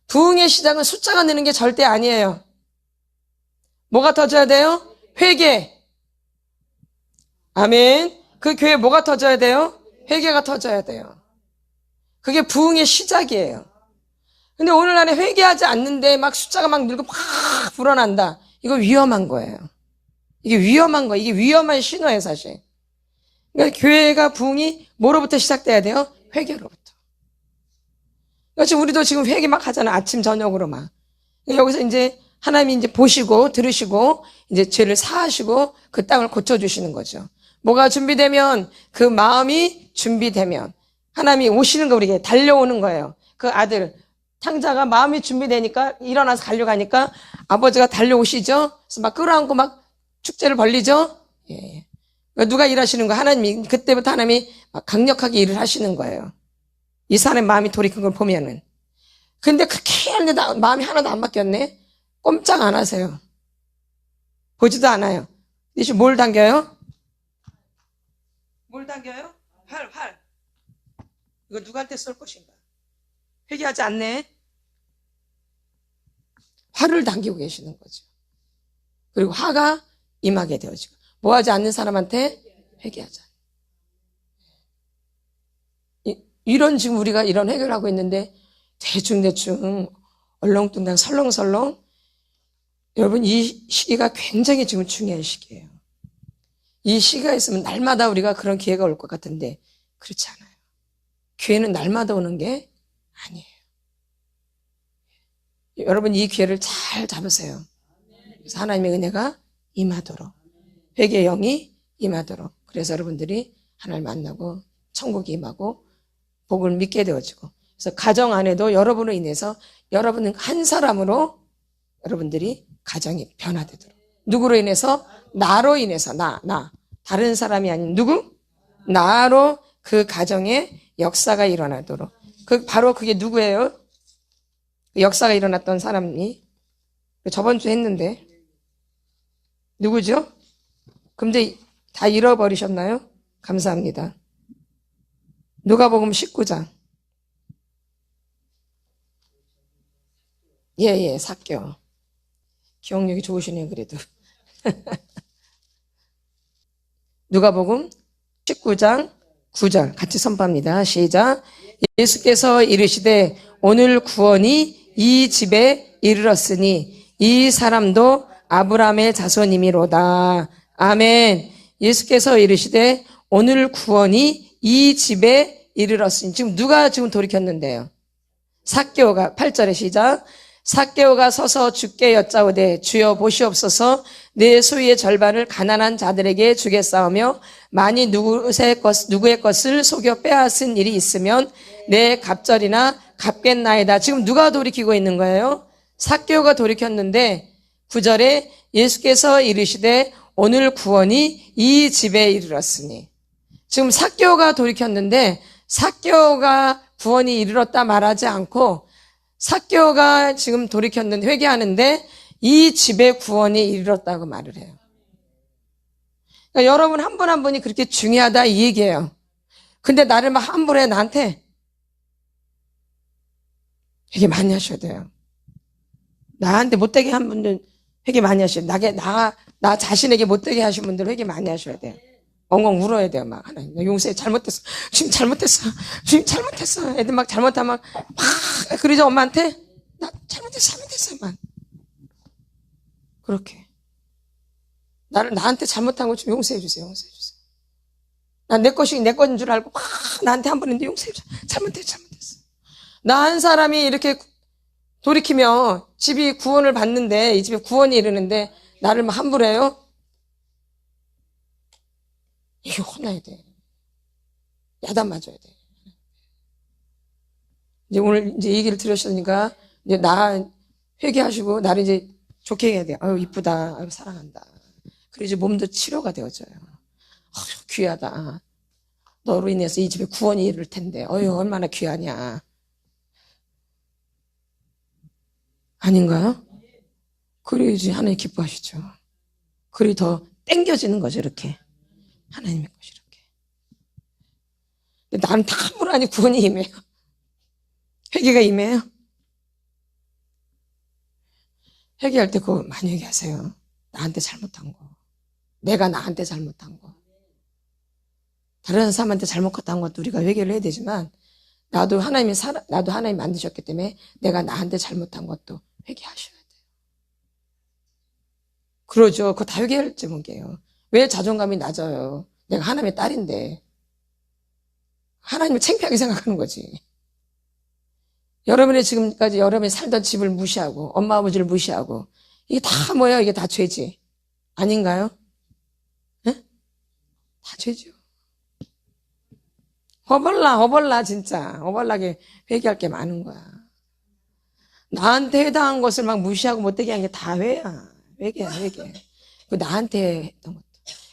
부흥의 시작은 숫자가 느는 게 절대 아니에요. 뭐가 터져야 돼요? 회개. 아멘. 그 교회에 뭐가 터져야 돼요? 회개가 터져야 돼요. 그게 부흥의 시작이에요. 근데 오늘날에 회개하지 않는데 막 숫자가 막 늘고 막 불어난다. 이거 위험한 거예요. 이게 위험한 거예요. 이게 위험한 신호예요, 사실. 그러니까 교회가 부흥이 뭐로부터 시작돼야 돼요? 회개로부터. 그러니까 지금 우리도 지금 회개 막 하잖아. 아침, 저녁으로 막. 여기서 이제 하나님이 이제 보시고 들으시고 이제 죄를 사하시고 그 땅을 고쳐주시는 거죠. 뭐가 준비되면 그 마음이 준비되면 하나님이 오시는 거 우리에게 달려오는 거예요. 그 아들 탕자가 마음이 준비되니까 일어나서 가려고 하니까 아버지가 달려오시죠. 그래서 막 끌어안고 막 축제를 벌리죠. 예. 누가 일하시는 거예요? 하나님이. 그때부터 하나님이 막 강력하게 일을 하시는 거예요. 이 사람의 마음이 돌이킨 걸 보면은. 근데 그렇게 하는데 마음이 하나도 안 바뀌었네. 꼼짝 안 하세요. 보지도 않아요. 이제 뭘 당겨요? 뭘 당겨요? 활. 이거 누구한테 쏠 것인가? 회개하지 않네. 화를 당기고 계시는 거죠. 그리고 화가 임하게 되어지고 뭐 하지 않는 사람한테 회개하자. 이런 지금 우리가 이런 회개를 하고 있는데 대충 얼렁뚱땅 설렁설렁. 여러분 이 시기가 굉장히 지금 중요한 시기예요. 이 시기가 있으면 날마다 우리가 그런 기회가 올 것 같은데 그렇지 않아요. 기회는 날마다 오는 게 아니에요. 여러분 이 기회를 잘 잡으세요. 그래서 하나님의 은혜가 임하도록, 회개의 영이 임하도록. 그래서 여러분들이 하나님을 만나고 천국이 임하고 복을 믿게 되어지고, 그래서 가정 안에도 여러분으로 인해서 여러분은 한 사람으로 여러분들이 가정이 변화되도록. 누구로 인해서? 나로 인해서. 나. 다른 사람이 아닌 누구? 나로 그 가정에 역사가 일어나도록. 바로 그게 누구예요? 역사가 일어났던 사람이 저번 주에 했는데 누구죠? 근데 다 잃어버리셨나요? 감사합니다. 누가복음 19장. 예, 삭개오. 기억력이 좋으시네요, 그래도. 누가복음 19장 9절 같이 선포합니다. 시작. 예수께서 이르시되 오늘 구원이 이 집에 이르렀으니 이 사람도 아브라함의 자손이미로다. 아멘. 예수께서 이르시되 오늘 구원이 이 집에 이르렀으니, 지금 누가 지금 돌이켰는데요? 삭개오가. 8절에 시작. 삭개오가 서서 주께 여짜오되 주여 보시옵소서, 내 소유의 절반을 가난한 자들에게 주겠사오며 만일 누구의 것을 속여 빼앗은 일이 있으면 내 갑절이나 갚겠나이다. 지금 누가 돌이키고 있는 거예요? 삭개오가 돌이켰는데 9절에 예수께서 이르시되 오늘 구원이 이 집에 이르렀으니, 지금 삭개오가 돌이켰는데 삭개오가 구원이 이르렀다 말하지 않고 삭개오가 지금 돌이켰는데 회개하는데 이 집에 구원이 이르렀다고 말을 해요. 그러니까 여러분 한 분 한 분이 그렇게 중요하다 이 얘기예요. 근데 나를 막 함부로 해 나한테. 회개 많이 하셔야 돼요. 나한테 못되게 한 분들 회개 많이 하셔야 돼요. 나 자신에게 못되게 하신 분들 회개 많이 하셔야 돼요. 엉엉 울어야 돼요. 막 하나님 나 용서해, 잘못했어, 주님 잘못했어. 애들 막 잘못하면 막 그러죠. 엄마한테 나 잘못했어 막 그렇게 나한테 잘못한 거 좀 용서해 주세요. 난 내 것이 내 것인 줄 알고 막 나한테 한 번 했는데 용서해 주세요. 잘못했어. 나 한 사람이 이렇게 돌이키면 집이 구원을 받는데, 이 집에 구원이 이르는데 나를 막 함부로 해요? 이게 혼나야 돼. 야단 맞아야 돼. 이제 오늘 이제 얘기를 들으셨으니까 이제 나 회개하시고 나를 이제 좋게 해야 돼. 아유 이쁘다. 아유 사랑한다. 그리고 이제 몸도 치료가 되어져요. 아유 귀하다. 너로 인해서 이 집에 구원이 이를 텐데. 어휴 얼마나 귀하냐. 아닌가요? 그래야지 하나님 기뻐하시죠. 그리 더 땡겨지는 거죠, 이렇게. 하나님의 것이 이렇게. 근데 나는 다 함부로 하니 구원이 임해요. 회개가 임해요. 회개할 때 그거 많이 얘기하세요. 나한테 잘못한 거. 내가 나한테 잘못한 거. 다른 사람한테 잘못한 것도 우리가 회개를 해야 되지만, 나도 하나님 만드셨기 때문에 내가 나한테 잘못한 것도 회개하셔야 돼요. 그러죠. 그거 다 회개할 제목이에요. 왜 자존감이 낮아요? 내가 하나님의 딸인데. 하나님을 창피하게 생각하는 거지. 여러분이 지금까지 여러분이 살던 집을 무시하고 엄마 아버지를 무시하고 이게 다 뭐야? 이게 다 죄지. 아닌가요? 네? 다 죄죠. 허벌나 진짜. 허벌나게 회개할 게 많은 거야. 나한테 해당한 것을 막 무시하고 못되게 한 게 다 회개야. 그 나한테 했던 것도.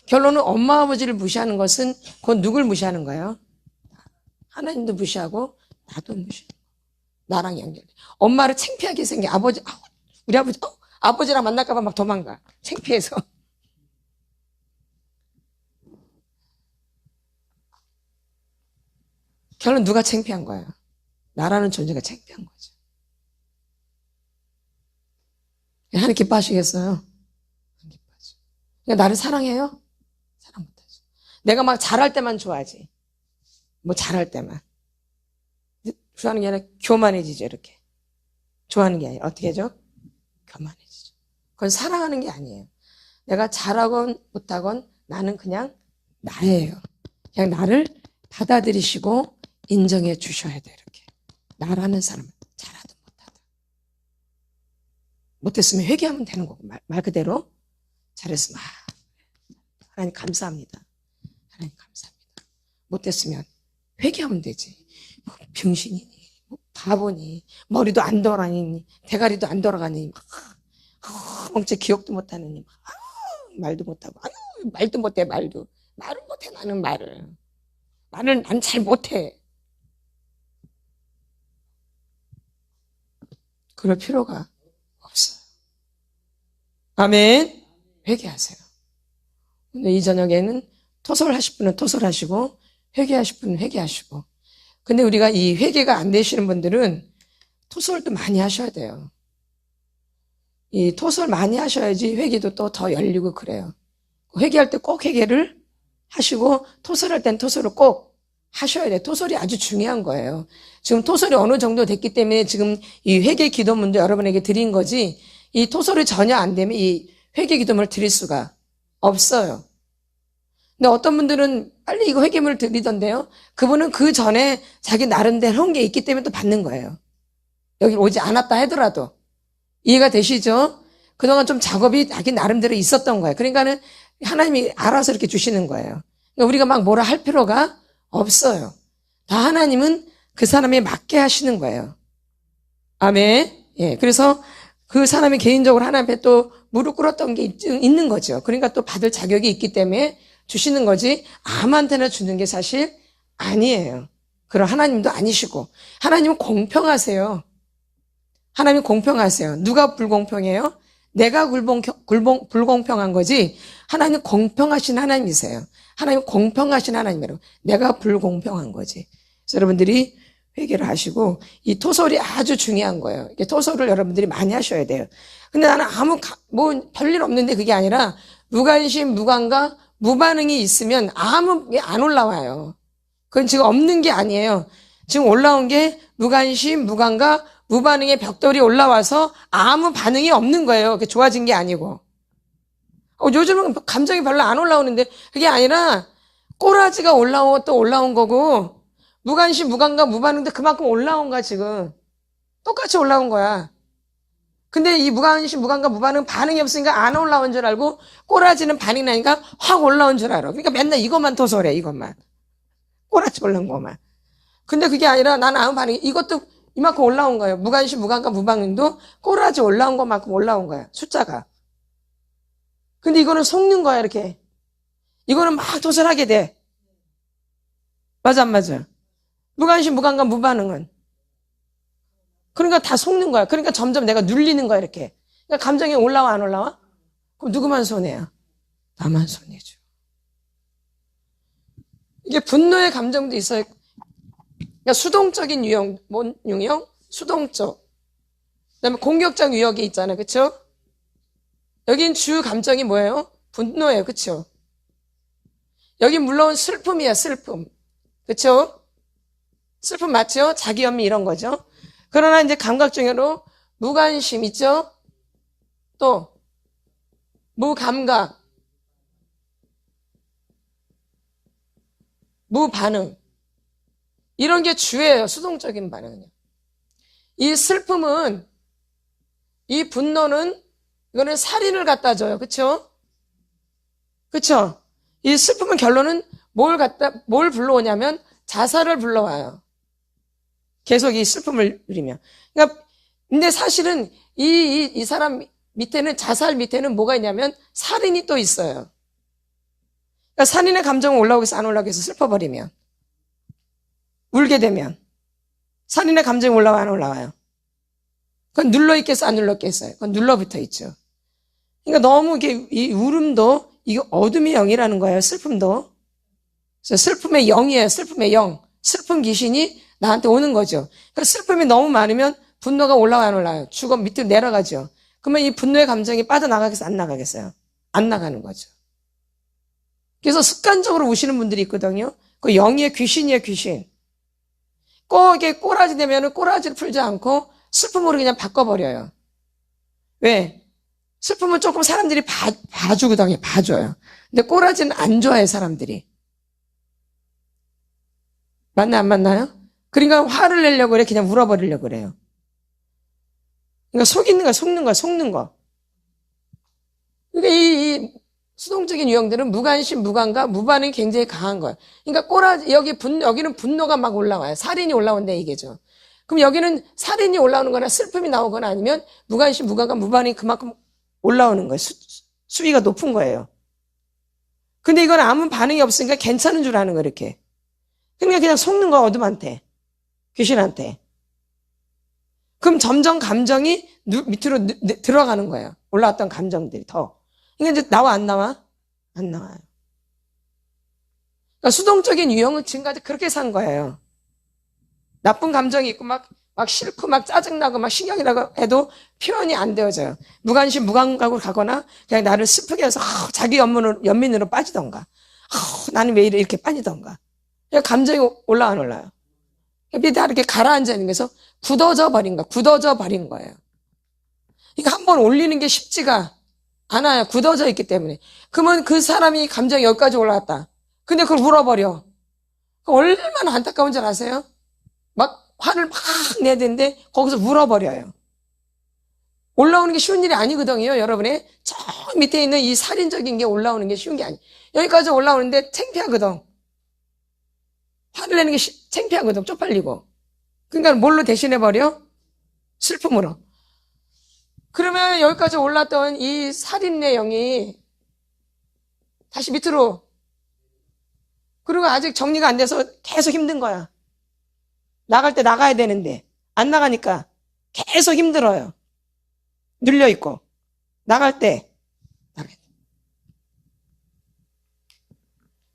결론은 엄마 아버지를 무시하는 것은 그건 누굴 무시하는 거예요? 하나님도 무시하고 나도 무시하고 나랑 연결돼. 엄마를 창피하게 생긴 아버지, 우리 아버지랑 만날까 봐 막 도망가. 창피해서. 결론 누가 창피한 거예요? 나라는 존재가 창피한 거죠. 하나님 기뻐하시겠어요? 안 기뻐하죠. 그러니까 나를 사랑해요? 사랑 못하죠. 내가 막 잘할 때만 좋아하지. 뭐 잘할 때만. 좋아하는 게 아니라 교만해지죠, 이렇게. 좋아하는 게 아니라 어떻게 하죠? 교만해지죠. 그건 사랑하는 게 아니에요. 내가 잘하건 못하건 나는 그냥 나예요. 그냥 나를 받아들이시고 인정해 주셔야 돼요, 이렇게. 나라는 사람은 잘하든 못하든. 못했으면 회개하면 되는 거고, 말 그대로. 잘했으면, 하나님 감사합니다. 하나님 감사합니다. 못했으면 회개하면 되지. 뭐 병신이니, 뭐 바보니, 머리도 안 돌아가니, 대가리도 안 돌아가니, 멍째 기억도 못하느니, 말도 못하고, 말도 못해, 말을 못해, 나는 말을 난 잘 못해. 그럴 필요가 없어요. 아멘. 회개하세요. 오늘 이 저녁에는 토설하실 분은 토설하시고 회개하실 분은 회개하시고. 근데 우리가 이 회개가 안 되시는 분들은 토설도 많이 하셔야 돼요. 이 토설 많이 하셔야지 회개도 또 더 열리고 그래요. 회개할 때 꼭 회개를 하시고 토설할 땐 토설을 꼭 하셔야 돼요. 토설이 아주 중요한 거예요. 지금 토설이 어느 정도 됐기 때문에 지금 이 회개 기도문도 여러분에게 드린 거지, 이 토설이 전혀 안 되면 이 회개 기도문을 드릴 수가 없어요. 근데 어떤 분들은 빨리 이거 회개문을 드리던데요. 그분은 그 전에 자기 나름대로 한 게 있기 때문에 또 받는 거예요. 여기 오지 않았다 하더라도. 이해가 되시죠? 그동안 좀 작업이 자기 나름대로 있었던 거예요. 그러니까는 하나님이 알아서 이렇게 주시는 거예요. 그러니까 우리가 막 뭐라 할 필요가 없어요. 다 하나님은 그 사람에 맞게 하시는 거예요. 아멘. 예. 그래서 그 사람이 개인적으로 하나님 앞에 또 무릎 꿇었던 게 있는 거죠. 그러니까 또 받을 자격이 있기 때문에 주시는 거지, 아무한테나 주는 게 사실 아니에요. 그럼 하나님도 아니시고, 하나님은 공평하세요. 하나님 공평하세요. 누가 불공평해요? 내가 불공평한 거지, 하나님은 공평하신 하나님이세요. 하나님은 공평하신 하나님이라고. 내가 불공평한 거지. 그래서 여러분들이 회개를 하시고, 이 토설이 아주 중요한 거예요. 토설을 여러분들이 많이 하셔야 돼요. 근데 나는 별일 없는데, 그게 아니라 무관심, 무감각, 무반응이 있으면 아무 게 안 올라와요. 그건 지금 없는 게 아니에요. 지금 올라온 게 무관심, 무감각, 무반응의 벽돌이 올라와서 아무 반응이 없는 거예요. 그게 좋아진 게 아니고. 요즘은 감정이 별로 안 올라오는데, 그게 아니라 꼬라지가 올라오고 또 올라온 거고, 무관심, 무감각, 무반응도 그만큼 올라온 거야, 지금. 똑같이 올라온 거야. 근데 이 무관심, 무감각, 무반응 반응이 없으니까 안 올라온 줄 알고, 꼬라지는 반응이 나니까 확 올라온 줄 알아. 그러니까 맨날 이것만 토설해, 이것만. 꼬라지 올라온 것만. 근데 그게 아니라 나는 아무 반응이, 이것도 이만큼 올라온 거예요. 무관심, 무감각, 무반응도 꼬라지 올라온 것만큼 올라온 거야, 숫자가. 근데 이거는 속는 거야, 이렇게. 이거는 막 토설하게 돼. 맞아, 안 맞아? 무관심, 무감각, 무반응은. 그러니까 다 속는 거야. 그러니까 점점 내가 눌리는 거야, 이렇게. 그러니까 감정이 올라와, 안 올라와? 그럼 누구만 손해야? 나만 손해죠. 이게 분노의 감정도 있어요. 그러니까 수동적인 유형, 뭔 유형? 수동적. 그 다음에 공격적 유형이 있잖아요. 그쵸? 여긴 주 감정이 뭐예요? 분노예요. 그쵸? 여기 물론 슬픔이에요. 슬픔. 그쵸? 슬픔 맞죠? 자기 연민 이런 거죠. 그러나 이제 감각적으로 무관심 있죠? 또 무감각, 무반응. 이런 게 주예요. 수동적인 반응은요. 이 슬픔은, 이 분노는, 이거는 살인을 갖다 줘요. 그쵸? 그쵸? 이 슬픔은 결론은 뭘 불러오냐면 자살을 불러와요. 계속 이 슬픔을 누리면. 그러니까, 근데 사실은 이 사람 밑에는, 자살 밑에는 뭐가 있냐면 살인이 또 있어요. 그러니까 살인의 감정은 올라오겠어, 안 올라오겠어, 슬퍼버리면. 울게 되면. 살인의 감정이 올라와, 안 올라와요? 그건 눌러있겠어, 안 눌러있겠어요? 그건 눌러붙어 있죠. 그러니까 너무 이게, 이 울음도, 이게 어둠의 영이라는 거예요, 슬픔도. 그래서 슬픔의 영이에요, 슬픔의 영. 슬픔 귀신이 나한테 오는 거죠. 그러니까 슬픔이 너무 많으면 분노가 올라와, 안 올라와요? 죽어 밑으로 내려가죠. 그러면 이 분노의 감정이 빠져나가겠어요, 안 나가겠어요? 안 나가는 거죠. 그래서 습관적으로 우시는 분들이 있거든요. 그 영이에요, 귀신이에요, 귀신. 꼭 이게 꼬라지 되면은 꼬라지를 풀지 않고 슬픔으로 그냥 바꿔버려요. 왜? 슬픔은 조금 사람들이 봐주거든요. 봐줘요. 근데 꼬라지는 안 좋아해, 사람들이. 맞나, 안 맞나요? 그러니까 화를 내려고 그래. 그냥 울어버리려고 그래요. 그러니까 속이는 거야, 속는 거야, 속는 거. 그러니까 이 수동적인 유형들은 무관심, 무감각, 무반응이 굉장히 강한 거예요. 그러니까 여기는 분노가 막 올라와요. 살인이 올라온다, 이게죠. 그럼 여기는 살인이 올라오는 거나 슬픔이 나오거나 아니면 무관심, 무감각, 무반응이 그만큼 올라오는 거예요. 수위가 높은 거예요. 근데 이건 아무 반응이 없으니까 괜찮은 줄 아는 거예요, 이렇게. 그러니까 그냥 속는 거야, 어둠한테. 귀신한테. 그럼 점점 감정이 밑으로 들어가는 거예요. 올라왔던 감정들이 더. 그러니까 이제 나와, 안 나와? 안 나와요. 그러니까 수동적인 유형은 지금까지 그렇게 산 거예요. 나쁜 감정이 있고 막 싫고 막 짜증나고 막 신경이 나고 해도 표현이 안 되어져요. 무관심, 무감각으로 가거나 그냥 나를 슬프게 해서 자기 연민으로 빠지던가. 나는 왜 이렇게 빠지던가. 그냥 감정이 올라와, 안 올라요? 밑에 이렇게 가라앉아 있는 거에서 굳어져 버린 거예요. 이거 한번 올리는 게 쉽지가 않아요. 굳어져 있기 때문에. 그러면 그 사람이 감정이 여기까지 올라왔다. 근데 그걸 울어버려. 얼마나 안타까운 줄 아세요? 막 화를 막 내야 되는데 거기서 울어버려요. 올라오는 게 쉬운 일이 아니거든요, 여러분의. 저 밑에 있는 이 살인적인 게 올라오는 게 쉬운 게 아니에요. 여기까지 올라오는데 창피하거든. 화를 내는 게 창피하거든, 쪽팔리고. 그러니까 뭘로 대신해버려? 슬픔으로. 그러면 여기까지 올랐던 이 살인의 영이 다시 밑으로. 그리고 아직 정리가 안 돼서 계속 힘든 거야. 나갈 때 나가야 되는데 안 나가니까 계속 힘들어요. 눌려있고. 나갈 때 나가야 돼.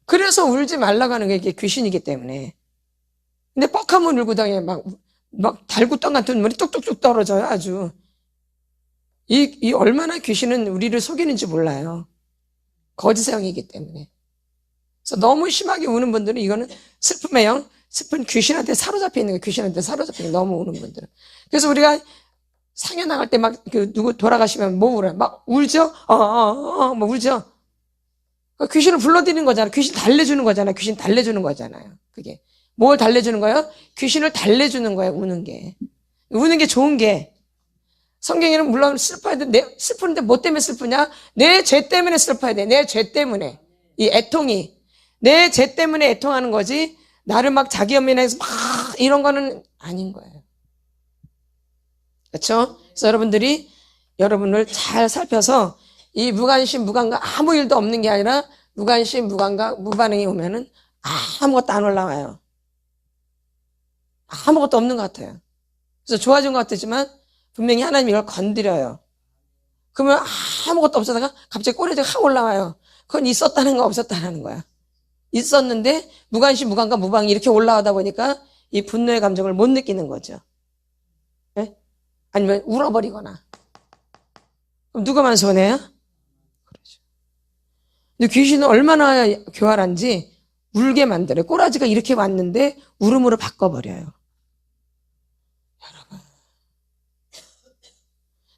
그래서 울지 말라고 하는 게 이게 귀신이기 때문에. 근데 뻑하면 울고 당해 막 달구덩 같은 눈물이 뚝뚝뚝 떨어져요, 아주. 이 얼마나 귀신은 우리를 속이는지 몰라요. 거짓의 영이기 때문에. 그래서 너무 심하게 우는 분들은 이거는 슬픔의 영, 슬픈 귀신한테 사로잡혀 있는 거예요. 귀신한테 사로잡혀 있는 너무 우는 분들은. 그래서 우리가 상해 나갈 때 막 누구 돌아가시면 뭐 울어요? 막 울죠? 뭐 울죠? 귀신을 불러들이는 거잖아요. 귀신 달래주는 거잖아요. 귀신 달래주는 거잖아요. 그게. 뭘 달래주는 거예요? 귀신을 달래주는 거예요, 우는 게. 우는 게 좋은 게. 성경에는 물론 슬퍼야 돼. 슬프는데 뭐 때문에 슬프냐? 내 죄 때문에 슬퍼야 돼. 내 죄 때문에. 이 애통이. 내 죄 때문에 애통하는 거지, 나를 막 자기 연민해서 막 이런 거는 아닌 거예요. 그렇죠? 그래서 여러분을 잘 살펴서 이 무관심, 무감각 아무 일도 없는 게 아니라 무관심, 무감각, 무반응이 오면은 아무것도 안 올라와요. 아무것도 없는 것 같아요. 그래서 좋아진 것 같지만 분명히 하나님이 이걸 건드려요. 그러면 아무것도 없었다가 갑자기 꼬리가 확 올라와요. 그건 있었다는 거, 없었다는 거야. 있었는데 무관심, 무감각, 무방이 이렇게 올라오다 보니까 이 분노의 감정을 못 느끼는 거죠. 네? 아니면 울어버리거나. 그럼 누가만 손해요? 그렇죠. 근데 귀신은 얼마나 교활한지 울게 만들어요. 꼬라지가 이렇게 왔는데 울음으로 바꿔버려요. 여러분.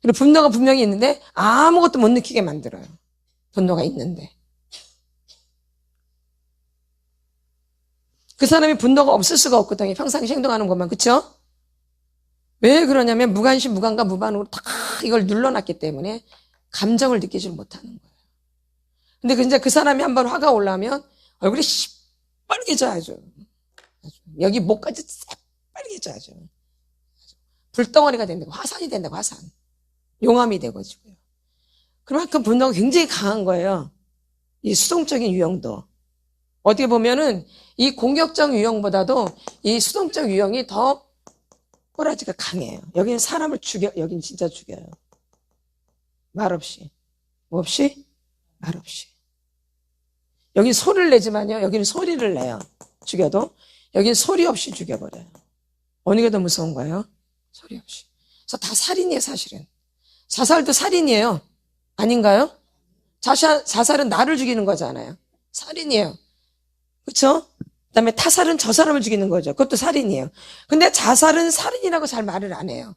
그리고 분노가 분명히 있는데 아무것도 못 느끼게 만들어요. 분노가 있는데. 그 사람이 분노가 없을 수가 없거든요. 평상시 행동하는 것만. 그쵸? 왜 그러냐면 무관심, 무감각, 무반응으로 다 이걸 눌러놨기 때문에 감정을 느끼지 못하는 거예요. 근데 이제 그 사람이 한번 화가 올라오면 얼굴이 시뻘개져 아주. 여기 목까지 새빨개져 아주. 불덩어리가 된다고. 화산이 된다고, 화산. 용암이 되고지고요. 그만큼 분노가 굉장히 강한 거예요. 이 수동적인 유형도. 어떻게 보면은 이 공격적 유형보다도 이 수동적 유형이 더 꼬라지가 강해요. 여기는 사람을 여기는 진짜 죽여요. 말없이. 뭐 없이? 말없이. 여기 소리를 내지만요. 여기는 소리를 내요. 죽여도. 여기는 소리 없이 죽여버려요. 어느 게 더 무서운 거예요? 소리 없이. 그래서 다 살인이에요, 사실은. 자살도 살인이에요. 아닌가요? 자살은 나를 죽이는 거잖아요. 살인이에요. 그렇죠? 그다음에 타살은 저 사람을 죽이는 거죠. 그것도 살인이에요. 근데 자살은 살인이라고 잘 말을 안 해요.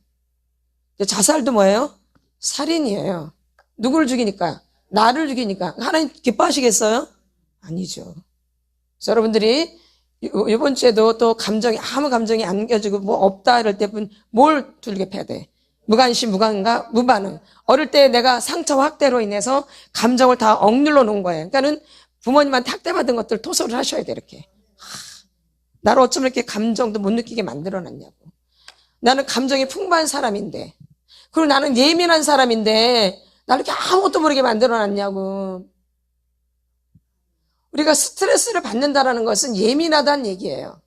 자살도 뭐예요? 살인이에요. 누구를 죽이니까? 나를 죽이니까. 하나님 기뻐하시겠어요? 아니죠. 그래서 여러분들이 이번 주에도 또 감정이 아무 감정이 안 느껴지고 뭐 없다 이럴 때 뭘 둘게 패야 돼? 무관심, 무감각, 무반응. 어릴 때 내가 상처와 학대로 인해서 감정을 다 억눌러 놓은 거예요. 그러니까는 부모님한테 학대받은 것들 토설을 하셔야 돼, 이렇게. 나를 어쩜 이렇게 감정도 못 느끼게 만들어놨냐고. 나는 감정이 풍부한 사람인데, 그리고 나는 예민한 사람인데, 나를 이렇게 아무것도 모르게 만들어놨냐고. 우리가 스트레스를 받는다는 것은 예민하다는 얘기예요.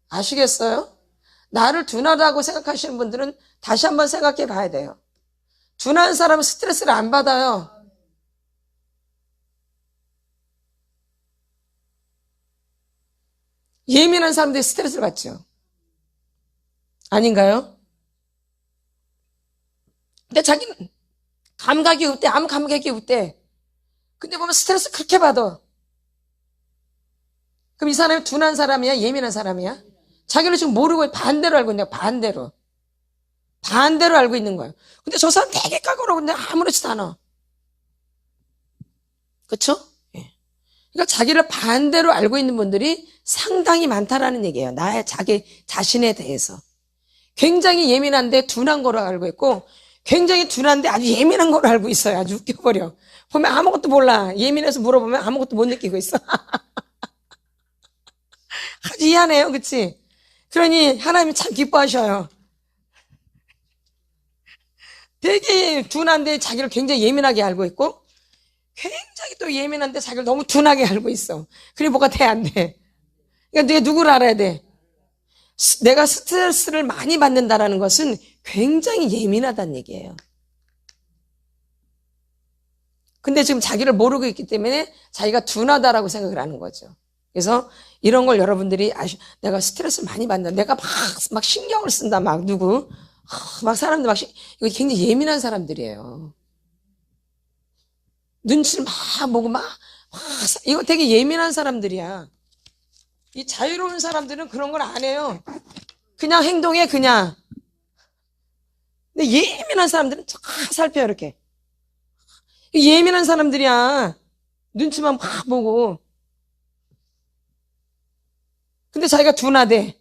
아시겠어요? 나를 둔하다고 생각하시는 분들은 다시 한번 생각해 봐야 돼요. 둔한 사람은 스트레스를 안 받아요. 예민한 사람들이 스트레스를 받죠. 아닌가요? 근데 자기는 감각이 없대, 아무 감각이 없대. 근데 보면 스트레스 그렇게 받아. 그럼 이 사람이 둔한 사람이야? 예민한 사람이야? 자기는 지금 모르고 반대로 알고 있는 거야, 반대로. 반대로 알고 있는 거예요. 근데 저 사람 되게 까거라고 근데 아무렇지도 않아. 그쵸? 예. 그러니까 자기를 반대로 알고 있는 분들이 상당히 많다라는 얘기예요. 나의 자기 자신에 대해서. 굉장히 예민한데 둔한 거로 알고 있고, 굉장히 둔한데 아주 예민한 거로 알고 있어요. 아주 웃겨버려. 보면 아무것도 몰라. 예민해서 물어보면 아무것도 못 느끼고 있어. 아주 희한해요. 그치? 그러니 하나님이 참 기뻐하셔요. 되게 둔한데 자기를 굉장히 예민하게 알고 있고, 굉장히 또 예민한데 자기를 너무 둔하게 알고 있어. 그게 뭐가 돼, 안 돼? 그러니까 네가 누구를 알아야 돼? 내가 스트레스를 많이 받는다는 것은 굉장히 예민하다는 얘기예요. 근데 지금 자기를 모르고 있기 때문에 자기가 둔하다라고 생각을 하는 거죠. 그래서 이런 걸 여러분들이 내가 스트레스를 많이 받는다. 내가 막 신경을 쓴다. 막 누구? 막 사람들 이거 굉장히 예민한 사람들이에요. 눈치를 막 보고 이거 되게 예민한 사람들이야. 이 자유로운 사람들은 그런 걸 안 해요. 그냥 행동해, 그냥. 근데 예민한 사람들은 쫙 살펴요, 이렇게. 예민한 사람들이야. 눈치만 막 보고. 근데 자기가 둔하대.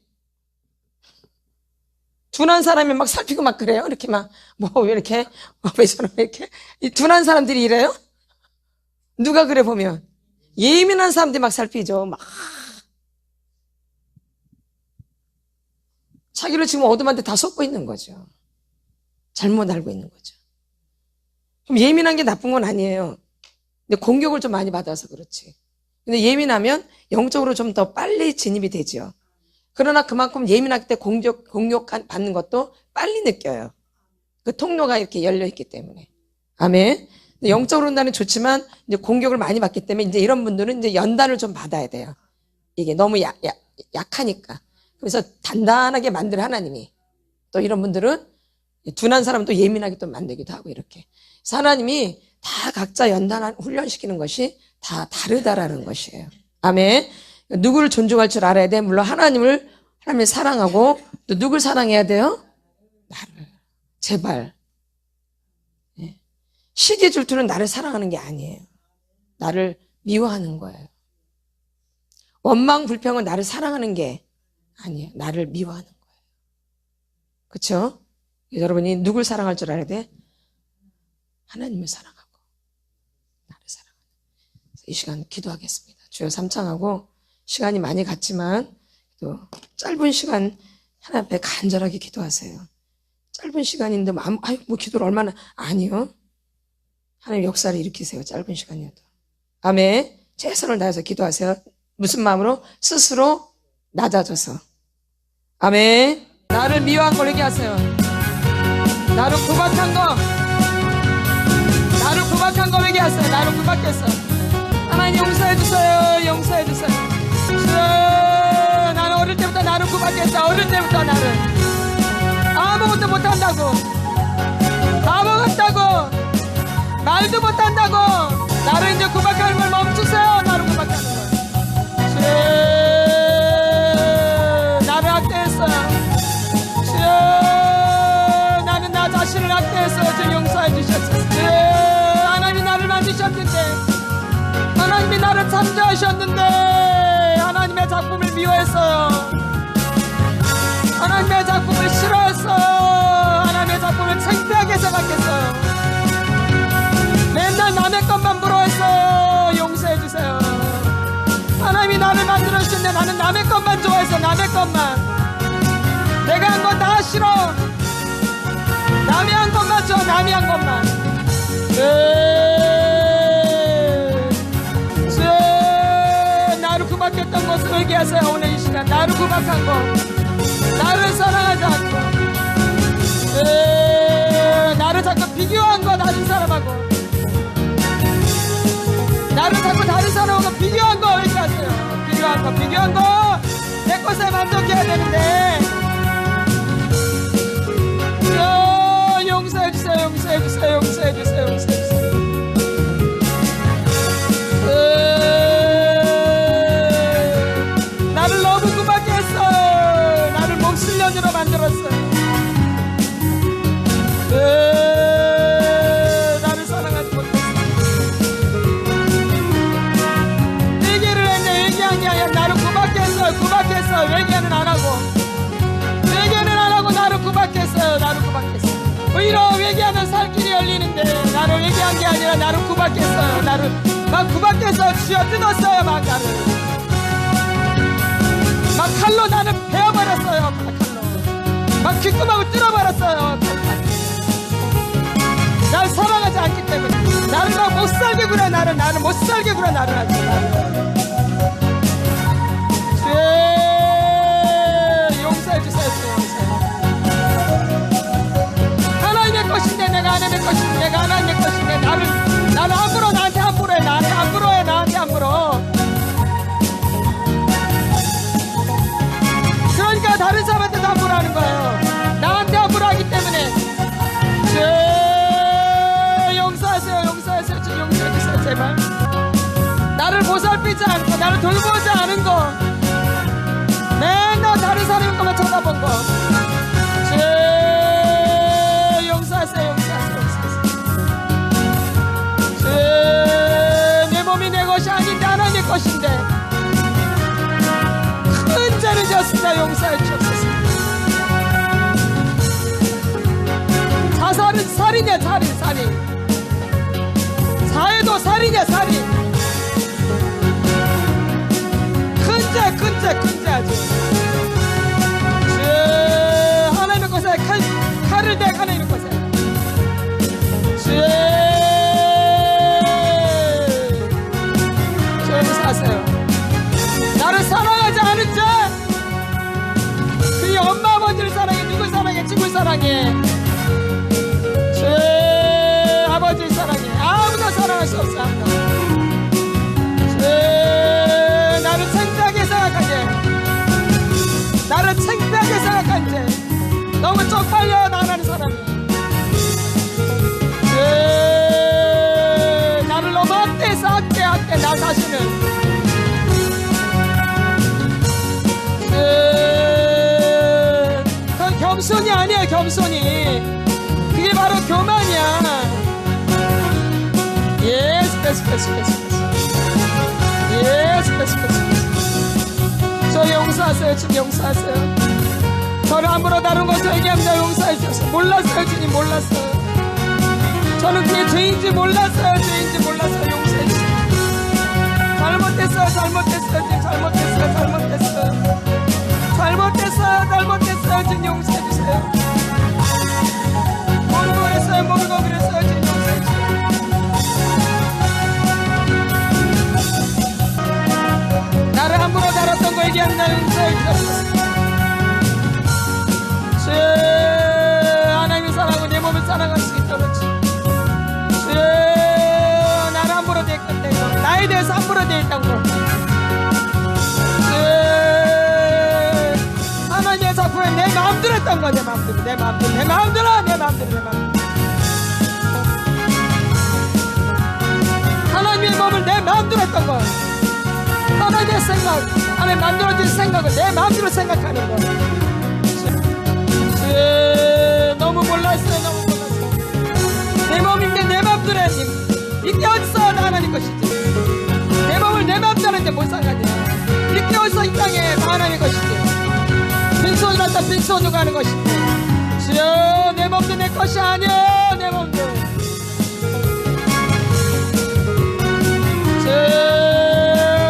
둔한 사람이 막 살피고 막 그래요. 이렇게 왜 이렇게? 왜 저런, 이렇게? 이 둔한 사람들이 이래요? 누가 그래 보면? 예민한 사람들이 막 살피죠. 자기를 지금 어둠한테 다 쏟고 있는 거죠. 잘못 알고 있는 거죠. 그럼 예민한 게 나쁜 건 아니에요. 근데 공격을 좀 많이 받아서 그렇지. 근데 예민하면 영적으로 좀 더 빨리 진입이 되죠. 그러나 그만큼 예민할 때 공격 받는 것도 빨리 느껴요. 그 통로가 이렇게 열려 있기 때문에. 아멘. 영적으로 나는 좋지만 이제 공격을 많이 받기 때문에 이제 이런 분들은 이제 연단을 좀 받아야 돼요. 이게 너무 약하니까. 그래서 단단하게 만들 하나님이. 또 이런 분들은 둔한 사람은 또 예민하게 또 만들기도 하고 이렇게. 그래서 하나님이 다 각자 연단한 훈련시키는 것이 다 다르다라는 것이에요. 아멘. 누구를 존중할 줄 알아야 돼. 물론 하나님을 사랑하고 또 누굴 사랑해야 돼요? 나를. 제발. 시기 질투는 나를 사랑하는 게 아니에요. 나를 미워하는 거예요. 원망 불평은 나를 사랑하는 게 아니에요. 나를 미워하는 거예요. 그렇죠? 여러분이 누굴 사랑할 줄 알아야 돼? 하나님을 사랑하고 나를 사랑하는. 이 시간 기도하겠습니다. 주여 삼창하고 시간이 많이 갔지만 또 짧은 시간 하나님 앞에 간절하게 기도하세요. 짧은 시간인데 뭐 기도를 얼마나 아니요. 하나님 역사를 일으키세요. 짧은 시간이어도. 아멘. 최선을 다해서 기도하세요. 무슨 마음으로? 스스로 낮아져서. 아멘. 나를 미워한 걸 얘기하세요. 나를 구박한 거. 나를 구박한 거 얘기하세요. 나를 구박했어. 하나님 용서해 주세요. 용서해 주세요. 나는 어릴 때부터 나를 구박했어. 어릴 때부터 나를 아무것도 못한다고, 바보같다고, 말도 못한다고 나를 이제 구박하는 걸 멈추세요. 나를 구박하는 걸. 나를 악대했어요. 나는 나 자신을 악대했어요. 주 용서해 주셨어요. 하나님이 나를 만드셨는데, 하나님이 나를 창조하셨는데 하나님의 작품을 미워했어요. 하나님의 작품을 싫어했어요. 하나님의 작품을 창피하게 생각했어요. 맨날 남의 것만 부러워했어요. 용서해 주세요. 하나님이 나를 만들어주셨는데 나는 남의 것만 좋아해서 남의 것만, 내가 한 건 다 싫어. 남이 한 것만 좋아. 남이 한 것만. 나를 구박했던 것을 회개하세요. 오늘 이 시간 나를 구박한 거, 나를 사랑하지 않고 나를 자꾸 비교한 거, 다른 사람하고 나를 자꾸 다른 사람하고 비교한 거 회개하세요. 비교한 거 내 것에 만족해야 되는데 용서해 주세요. 용서해 주세요. 용서해 주세요. 용서해 주세요. 나를 너무 구박해 했어요. 나를 목술년으로 만들었어요. 나를 사랑하지 못했어요. 회개를 했는데 회개한 게 아니라 나를 구박했어요. 구박했어요. 회개는 안 하고, 회개는 안 하고 나를 구박했어요. 나를 구박했어요. 오히려 회개하면 살 길이 열리는데 나를 회개한 게 아니라 나를 구박했어요. 나를 막 구박해서 쥐어 뜯었어요. 막 나를 막 칼로 나를 베어버렸어요. 칼로 막 귓구멍을 뚫어버렸어요. 날 사랑하지 않기 때문에 나를 막 못살게 구려. 나를 못살게 구려. 나를 하지. 용서해 주세요. 하나님의 것인데 내가 하나님의 것인데 내가 하나님의 것인데 나를 함부로 나한테 함부로 해. 나한테 함부로 해. 나한테 함부로. 그러니까 다른 사람한테도 함부로 하는 거예요. 나한테 함부로 하기 때문에 용서하세요. 용서하세요. 좀 용서해 주세요. 제발. 나를 보살피지 않고 나를 돌보지 않은 거, 맨날 다른 사람의 것만 쳐다본 거 용서하세요. 용서하세요. 내 몸이 내 것이 아닌데 하나님의 것인데 큰 죄를 지었습니다. 용서해 주옵소서. 자살은 살인이야. 살인. 사회도 살인이야. 살인. 큰 죄 아주. 하나님의 것에 칼을 대. 하나님의 것에 여기서 하세요. 나를 사랑하지 않은 자, 그의 엄마 아버지를 사랑해. 누굴 사랑해? 친구를 사랑해. 아버지를 사랑해. 아무도 사랑할 수 없어. 아무도. 나를 창피하게 생각하지. 나를 창피하게 생각하지. 너무 쪽팔려 나가는 사람이. 나를 너무 악대해서 악대. 나 자신을. 그건 겸손이 아니야, 겸손이. 그게 바로 교만이야. 예스, 패스. 예스, 패스. 저 용서하세요, 주님 용서하세요. 저를 함부로 다룬 거 저에게 합니다. 용서해 주셔서. 몰랐어요, 주님 몰랐어요. 저는 그게 죄인지 몰랐어요, 용서해 주세요. 잘못했어요, 주님 잘못했어요, 주님 용서해 주세요. 모르고 그랬어요, 주님 용서해 주세요. 나를 함부로 다뤘던 거 얘기합니다. 용서해 주셔서. 하나님의 사랑은 내 몸을 사랑할 수 있도록 나를 함부로 대했던 거, 나에 대해서 함부로 대했던 거, 하나님의 작품에 내 마음대로 했던 거, 내 마음대로 하나님의 몸을 내 마음대로 했던 거, 하나님의 생각, 하나님 만들어진 생각을 내 마음대로 생각하는 거. 너무 몰랐어요. 내 몸인데 내 맘대로 했니? 이게 어디서 다 하나님 것이지. 내 몸을 내 맘대로 했는데 못 상하냐. 이게 어디서 이 땅에 다 하나님 것이지. 빈손으로 왔다 빈손으로 가는 것이지. 주여, 내 몸도 내 것이 아니야. 내 몸도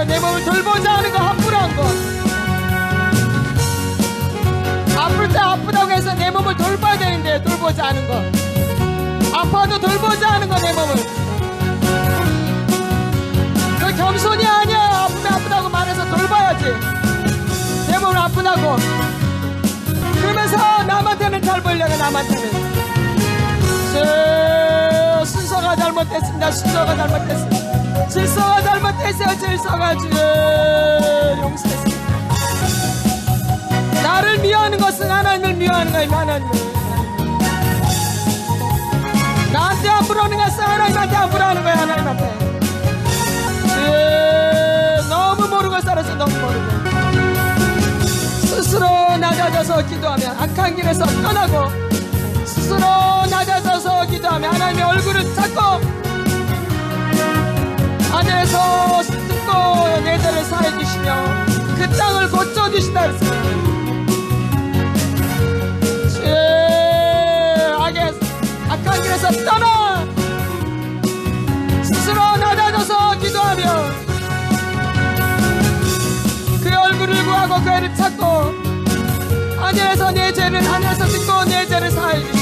내 몸을 돌보자 하는 거, 함부로 한 거. 아플 때 아프다고 해서 내 몸을 돌봐야 되는데 돌보자 하는 거. 아파도 돌보자 하는 거, 내 몸을. 그 겸손이 아니야. 아프면 아프다고 말해서 돌봐야지. 내 몸을 아프다고. 그러면서 남한테는 잘 보이려고, 남한테는. 순서가 잘못됐습니다. 질서가 잘못됐어요. 주여 용서했습니다. 나를 미워하는 것은 하나님을 미워하는 거예요. 나한테 함부로 하는 것은 하나님한테 함부로 하는 거야. 하나님한테. 너무 모르고 살아서 너무 모르고. 스스로 낮아져서 기도하면 악한 길에서 떠나고, 스스로 낮아져서 기도하면 하나님의 얼굴을 찾고, 하늘에서 듣고 내 죄를 사해 주시며 그 땅을 고쳐 주시다 했어요. 악한 길에서 떠나 스스로 낮아져서 기도하며 그의 얼굴을 구하고 그 애를 찾고, 하늘에서 내 죄를, 하늘에서 듣고 내 죄를 사해 주시며